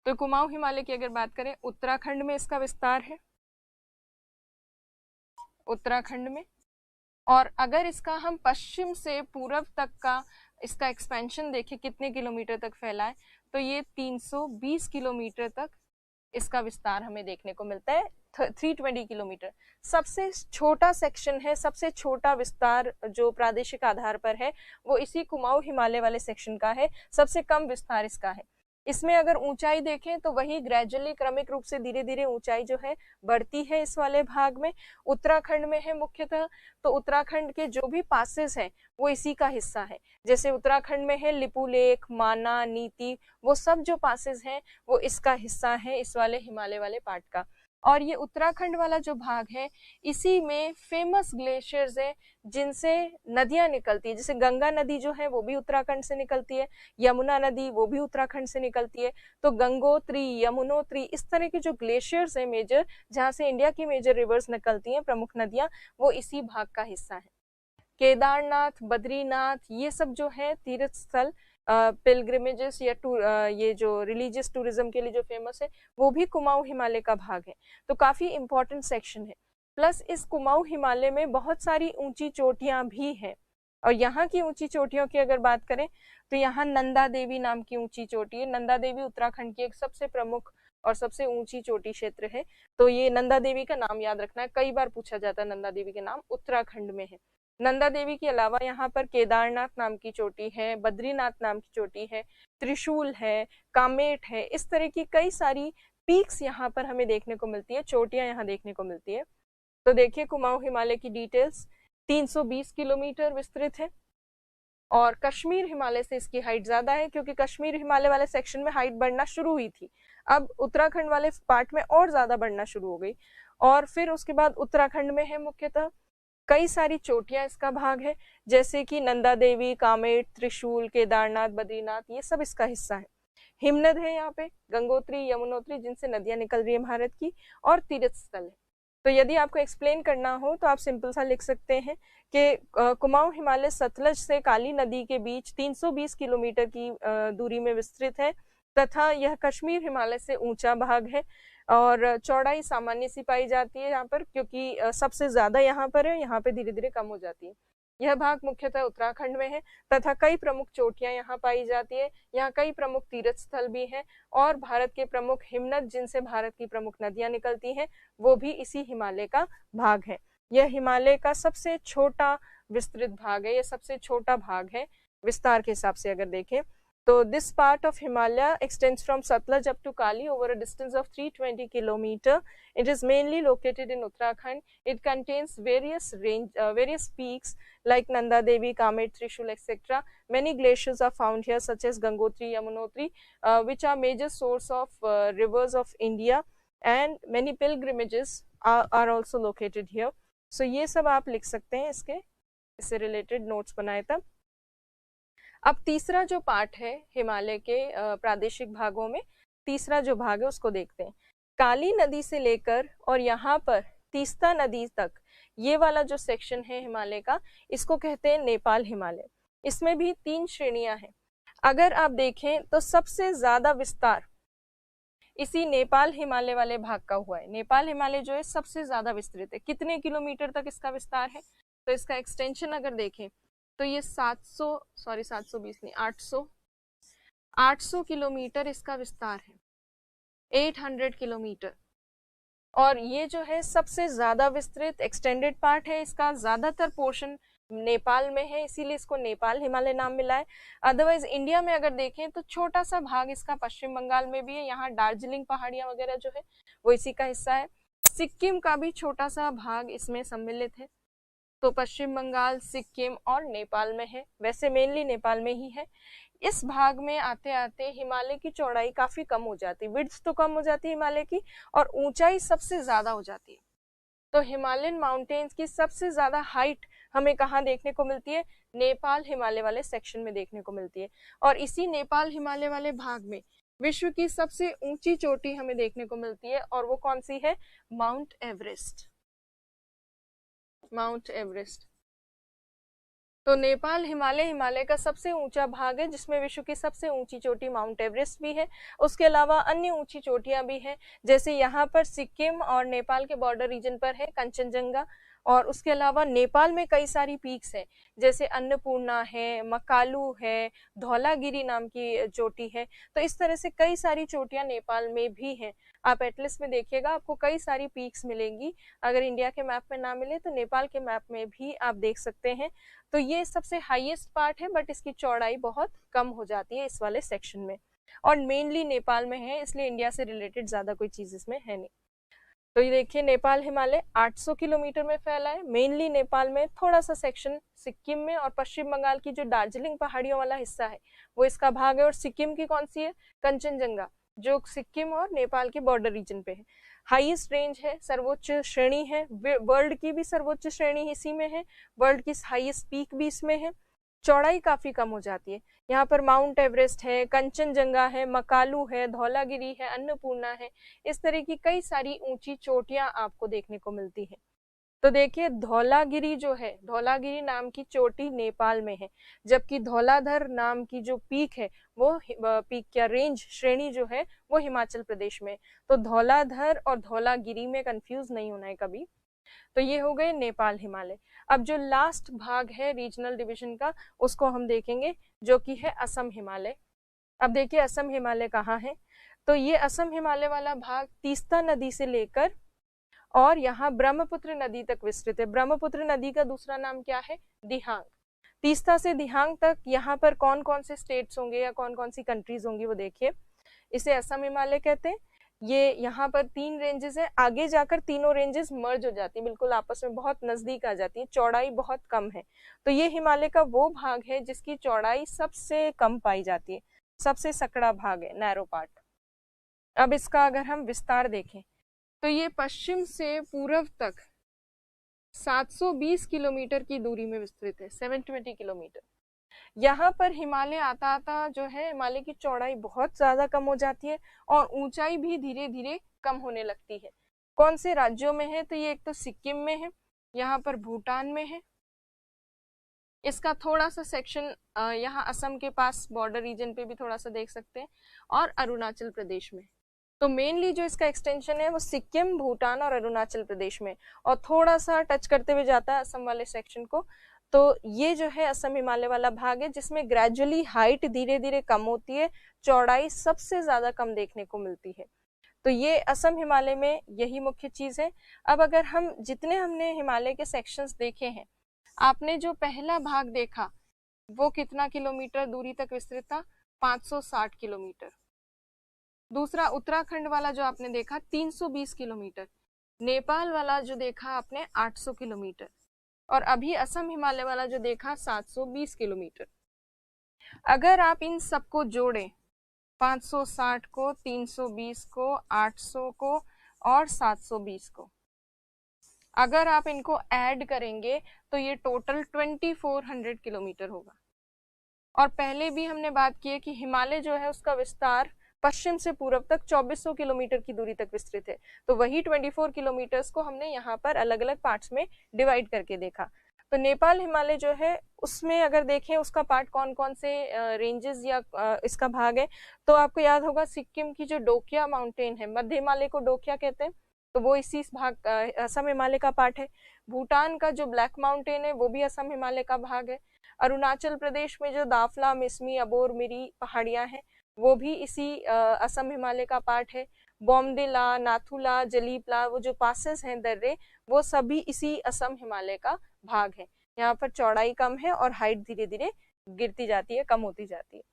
तो कुमाऊं हिमालय की अगर बात करें, उत्तराखंड में इसका विस्तार है, उत्तराखंड में। और अगर इसका हम पश्चिम से पूर्व तक का इसका एक्सपेंशन देखें कितने किलोमीटर तक फैला है, तो ये 320 किलोमीटर तक इसका विस्तार हमें देखने को मिलता है। 320 किलोमीटर सबसे छोटा सेक्शन है, सबसे छोटा विस्तार जो प्रादेशिक आधार पर है वो इसी कुमाऊं हिमालय वाले सेक्शन का है, सबसे कम विस्तार इसका है। इसमें अगर ऊंचाई देखें तो वही ग्रेजुअली क्रमिक रूप से धीरे धीरे ऊंचाई जो है बढ़ती है इस वाले भाग में। उत्तराखंड में है मुख्यतः, तो उत्तराखंड के जो भी पासेस हैं वो इसी का हिस्सा है। जैसे उत्तराखंड में है लिपुलेख, माना, नीति, वो सब जो पासेस हैं वो इसका हिस्सा है, इस वाले हिमालय वाले पार्ट का। और ये उत्तराखंड वाला जो भाग है इसी में फेमस ग्लेशियर्स है जिनसे नदियां निकलती है। जैसे गंगा नदी जो है वो भी उत्तराखंड से निकलती है, यमुना नदी वो भी उत्तराखंड से निकलती है। तो गंगोत्री, यमुनोत्री, इस तरह के जो ग्लेशियर्स है मेजर, जहाँ से इंडिया की मेजर रिवर्स निकलती हैं, प्रमुख नदियां, वो इसी भाग का हिस्सा है। केदारनाथ, बद्रीनाथ, ये सब जो है तीर्थ स्थल, पिलग्रिमेजेस या ये जो रिलीजियस टूरिज्म के लिए जो फेमस है वो भी कुमाऊं हिमालय का भाग है। तो काफी इंपॉर्टेंट सेक्शन है। प्लस इस कुमाऊं हिमालय में बहुत सारी ऊंची चोटियां भी हैं। और यहाँ की ऊंची चोटियों की अगर बात करें तो यहाँ नंदा देवी नाम की ऊंची चोटी है। नंदा देवी उत्तराखंड की एक सबसे प्रमुख और सबसे ऊंची चोटी क्षेत्र है। तो ये नंदा देवी का नाम याद रखना है, कई बार पूछा जाता है नंदा देवी के नाम, उत्तराखंड में है। नंदा देवी के अलावा यहाँ पर केदारनाथ नाम की चोटी है, बद्रीनाथ नाम की चोटी है, त्रिशूल है, कामेट है, इस तरह की कई सारी पीक्स यहाँ पर हमें देखने को मिलती है, चोटियां यहाँ देखने को मिलती है। तो देखिए कुमाऊं हिमालय की डिटेल्स, 320 किलोमीटर विस्तृत है। और कश्मीर हिमालय से इसकी हाइट ज्यादा है क्योंकि कश्मीर हिमालय वाले सेक्शन में हाइट बढ़ना शुरू हुई थी, अब उत्तराखंड वाले पार्ट में और ज्यादा बढ़ना शुरू हो गई। और फिर उसके बाद उत्तराखंड में है मुख्यतः कई सारी चोटियां इसका भाग है, जैसे कि नंदा देवी, कामेट, त्रिशूल, केदारनाथ, बद्रीनाथ, ये सब इसका हिस्सा है। हिमनद है यहाँ पे, गंगोत्री, यमुनोत्री, जिनसे नदियां निकल रही है भारत की, और तीर्थ स्थल है। तो यदि आपको एक्सप्लेन करना हो तो आप सिंपल सा लिख सकते हैं कि कुमाऊं हिमालय सतलज से काली नदी के बीच 320 किलोमीटर की दूरी में विस्तृत है तथा यह कश्मीर हिमालय से ऊंचा भाग है। और चौड़ाई सामान्य सी पाई जाती है यहाँ पर, क्योंकि सबसे ज्यादा यहाँ पर है, यहाँ पे धीरे धीरे कम हो जाती है। यह भाग मुख्यतः उत्तराखंड में है तथा कई प्रमुख चोटियां यहाँ पाई जाती है। यहाँ कई प्रमुख तीर्थ स्थल भी हैं और भारत के प्रमुख हिमनद जिनसे भारत की प्रमुख नदियां निकलती हैं वो भी इसी हिमालय का भाग है। यह हिमालय का सबसे छोटा विस्तृत भाग है, यह सबसे छोटा भाग है विस्तार के हिसाब से अगर देखें तो। This part of Himalaya extends from Satluj up to Kali over a distance of 320 kilometer. It is mainly located in Uttarakhand. It contains various peaks like Nanda Devi, Kamet, Trishul, etc. Many glaciers are found here such as Gangotri, Yamunotri, which are major source of rivers of India, and many pilgrimages are also located here. So ये सब आप लिख सकते हैं, इससे related notes बनाए तब। अब तीसरा जो पार्ट है हिमालय के प्रादेशिक भागों में, तीसरा जो भाग है उसको देखते हैं। काली नदी से लेकर और यहाँ पर तीस्ता नदी तक ये वाला जो सेक्शन है हिमालय का, इसको कहते हैं नेपाल हिमालय। इसमें भी 3 श्रेणियां हैं। अगर आप देखें तो सबसे ज्यादा विस्तार इसी नेपाल हिमालय वाले भाग का हुआ है। नेपाल हिमालय जो है सबसे ज्यादा विस्तृत है। कितने किलोमीटर तक इसका विस्तार है, तो इसका एक्सटेंशन अगर देखें तो ये 800 किलोमीटर इसका विस्तार है, 800 किलोमीटर। और ये जो है सबसे ज्यादा विस्तृत एक्सटेंडेड पार्ट है। इसका ज्यादातर पोर्शन नेपाल में है, इसीलिए इसको नेपाल हिमालय नाम मिला है। अदरवाइज इंडिया में अगर देखें तो छोटा सा भाग इसका पश्चिम बंगाल में भी है। यहाँ दार्जिलिंग पहाड़ियां वगैरह जो है वो इसी का हिस्सा है। सिक्किम का भी छोटा सा भाग इसमें सम्मिलित है। तो पश्चिम बंगाल, सिक्किम और नेपाल में है, वैसे मेनली नेपाल में ही है। इस भाग में आते आते हिमालय की चौड़ाई काफी कम हो जाती है, विड्थ तो कम हो जाती है हिमालय की और ऊंचाई सबसे ज्यादा हो जाती है। तो हिमालयन माउंटेन्स की सबसे ज्यादा हाइट हमें कहाँ देखने को मिलती है, नेपाल हिमालय वाले सेक्शन में देखने को मिलती है। और इसी नेपाल हिमालय वाले भाग में विश्व की सबसे ऊंची चोटी हमें देखने को मिलती है, और वो कौन सी है, माउंट एवरेस्ट। Mount Everest. तो नेपाल हिमालय का सबसे ऊंचा भाग है जिसमें विश्व की सबसे ऊंची चोटी माउंट एवरेस्ट भी है। उसके अलावा अन्य ऊंची चोटियां भी हैं, जैसे यहाँ पर सिक्किम और नेपाल के बॉर्डर रीजन पर है कंचनजंगा। और उसके अलावा नेपाल में कई सारी पीक्स हैं, जैसे अन्नपूर्णा है, मकालू है, धौलागिरी नाम की चोटी है। तो इस तरह से कई सारी चोटियां नेपाल में भी हैं। आप एटलस में देखिएगा, आपको कई सारी पीक्स मिलेंगी। अगर इंडिया के मैप में ना मिले तो नेपाल के मैप में भी आप देख सकते हैं। तो ये सबसे हाईएस्ट पार्ट है, बट इसकी चौड़ाई बहुत कम हो जाती है इस वाले सेक्शन में, और मेनली नेपाल में है, इसलिए इंडिया से रिलेटेड ज्यादा कोई चीज इसमें है नहीं। तो ये देखिए, नेपाल हिमालय 800 किलोमीटर में फैला है। मेनली नेपाल में थोड़ा सा सेक्शन सिक्किम में और पश्चिम बंगाल की जो दार्जिलिंग पहाड़ियों वाला हिस्सा है वो इसका भाग है। और सिक्किम की कौन सी है, कंचनजंगा, जो सिक्किम और नेपाल के बॉर्डर रीजन पे है। हाईएस्ट रेंज है, सर्वोच्च श्रेणी है, वर्ल्ड की भी सर्वोच्च श्रेणी इसी में है, वर्ल्ड की हाईएस्ट पीक भी इसमें है। चौड़ाई काफी कम हो जाती है। यहाँ पर माउंट एवरेस्ट है, कंचनजंगा है, मकालू है, धौलागिरी है, अन्नपूर्णा है, इस तरह की कई सारी ऊंची चोटियां आपको देखने को मिलती है। तो देखिए, धौलागिरी जो है, धौलागिरी नाम की चोटी नेपाल में है, जबकि धौलाधर नाम की जो पीक है वो पीक क्या रेंज श्रेणी जो है वो हिमाचल प्रदेश में। तो धौलाधर और धौलागिरी में कंफ्यूज नहीं होना है कभी। तो ये हो गए नेपाल हिमालय। अब जो लास्ट भाग है रीजनल डिवीजन का उसको हम देखेंगे, जो कि है असम हिमालय। अब देखिए असम हिमालय कहाँ है, तो ये असम हिमालय वाला भाग तीस्ता नदी से लेकर और यहाँ ब्रह्मपुत्र नदी तक विस्तृत है। ब्रह्मपुत्र नदी का दूसरा नाम क्या है, दिहांग। तीस्ता से दिहांग तक यहाँ पर कौन कौन से स्टेट्स होंगे या कौन कौन सी कंट्रीज होंगी वो देखिए। इसे असम हिमालय कहते हैं। ये यहाँ पर 3 रेंजेस है, आगे जाकर तीनों रेंजेस मर्ज हो जाती है, बिल्कुल आपस में बहुत नजदीक आ जाती है, चौड़ाई बहुत कम है। तो ये हिमालय का वो भाग है जिसकी चौड़ाई सबसे कम पाई जाती है, सबसे सकड़ा भाग है, नैरो पार्ट। अब इसका अगर हम विस्तार देखें तो ये पश्चिम से पूर्व तक 720 किलोमीटर की दूरी में विस्तृत है, 720 किलोमीटर। यहाँ पर हिमालय आता आता जो है हिमालय की चौड़ाई बहुत ज्यादा कम हो जाती है और ऊंचाई भी धीरे धीरे कम होने लगती है। कौन से राज्यों में है, तो ये एक तो सिक्किम में है, यहाँ पर भूटान में है, इसका थोड़ा सा सेक्शन यहाँ असम के पास बॉर्डर रीजन पे भी थोड़ा सा देख सकते हैं, और अरुणाचल प्रदेश में। तो मेनली जो इसका एक्सटेंशन है वो सिक्किम, भूटान और अरुणाचल प्रदेश में, और थोड़ा सा टच करते हुए जाता है असम वाले सेक्शन को। तो ये जो है असम हिमालय वाला भाग है, जिसमें ग्रेजुअली हाइट धीरे धीरे कम होती है, चौड़ाई सबसे ज्यादा कम देखने को मिलती है। तो ये असम हिमालय में यही मुख्य चीज है। अब अगर हम जितने हमने हिमालय के सेक्शंस देखे हैं, आपने जो पहला भाग देखा वो कितना किलोमीटर दूरी तक विस्तृत था? 560 किलोमीटर। दूसरा उत्तराखंड वाला जो आपने देखा 320 किलोमीटर। नेपाल वाला जो देखा आपने 800 किलोमीटर। और अभी असम हिमालय वाला जो देखा 720 किलोमीटर। अगर आप इन सबको जोड़ें, 560 को, 320 को, 800 को और 720 को, अगर आप इनको ऐड करेंगे तो ये टोटल 2400 किलोमीटर होगा। और पहले भी हमने बात की है कि हिमालय जो है उसका विस्तार पश्चिम से पूर्व तक 2400 किलोमीटर की दूरी तक विस्तृत है। तो वही 24 किलोमीटर्स को हमने यहाँ पर अलग अलग पार्ट्स में डिवाइड करके देखा। तो नेपाल हिमालय जो है उसमें अगर देखें उसका पार्ट कौन कौन से रेंजेस या इसका भाग है, तो आपको याद होगा सिक्किम की जो डोकिया माउंटेन है, मध्य हिमालय को डोकिया कहते हैं, तो वो इसी भाग असम हिमालय का पार्ट है। भूटान का जो ब्लैक माउंटेन है वो भी असम हिमालय का भाग है। अरुणाचल प्रदेश में जो दाफला, मिसमी, अबोर, मिरी पहाड़ियां हैं वो भी इसी असम हिमालय का पार्ट है। बोमदिला, नाथुला, जलीपला, वो जो पासेस हैं दर्रे, वो सभी इसी असम हिमालय का भाग है। यहाँ पर चौड़ाई कम है और हाइट धीरे धीरे गिरती जाती है, कम होती जाती है।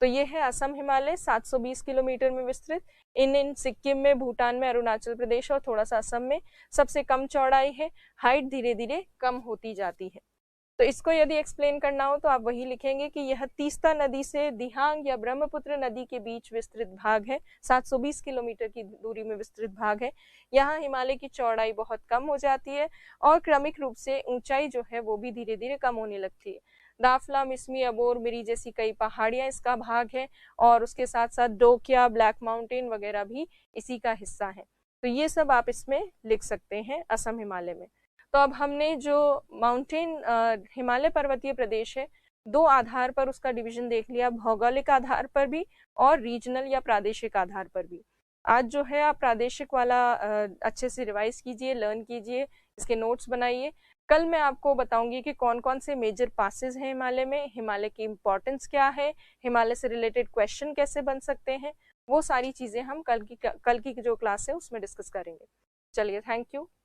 तो ये है असम हिमालय, 720 किलोमीटर में विस्तृत। इन सिक्किम में, भूटान में, अरुणाचल प्रदेश और थोड़ा सा असम में सबसे कम चौड़ाई है, हाइट धीरे धीरे कम होती जाती है। तो इसको यदि एक्सप्लेन करना हो तो आप वही लिखेंगे कि यह तीस्ता नदी से दिहांग या ब्रह्मपुत्र नदी के बीच विस्तृत भाग है, 720 किलोमीटर की दूरी में विस्तृत भाग है। यहाँ हिमालय की चौड़ाई बहुत कम हो जाती है और क्रमिक रूप से ऊंचाई जो है वो भी धीरे धीरे कम होने लगती है। दाफला, मिसमी, अबोर, मिरी जैसी कई पहाड़ियां इसका भाग है और उसके साथ साथ डोकिया, ब्लैक माउंटेन वगैरह भी इसी का हिस्सा है। तो ये सब आप इसमें लिख सकते हैं असम हिमालय में। तो अब हमने जो माउंटेन हिमालय पर्वतीय प्रदेश है, दो आधार पर उसका डिवीजन देख लिया, भौगोलिक आधार पर भी और रीजनल या प्रादेशिक आधार पर भी। आज जो है आप प्रादेशिक वाला अच्छे से रिवाइज कीजिए, लर्न कीजिए, इसके नोट्स बनाइए। कल मैं आपको बताऊंगी कि कौन कौन से मेजर पासेस हैं हिमालय में, हिमालय की इम्पोर्टेंस क्या है, हिमालय से रिलेटेड क्वेश्चन कैसे बन सकते हैं, वो सारी चीजें हम कल की जो क्लास है उसमें डिस्कस करेंगे। चलिए, थैंक यू।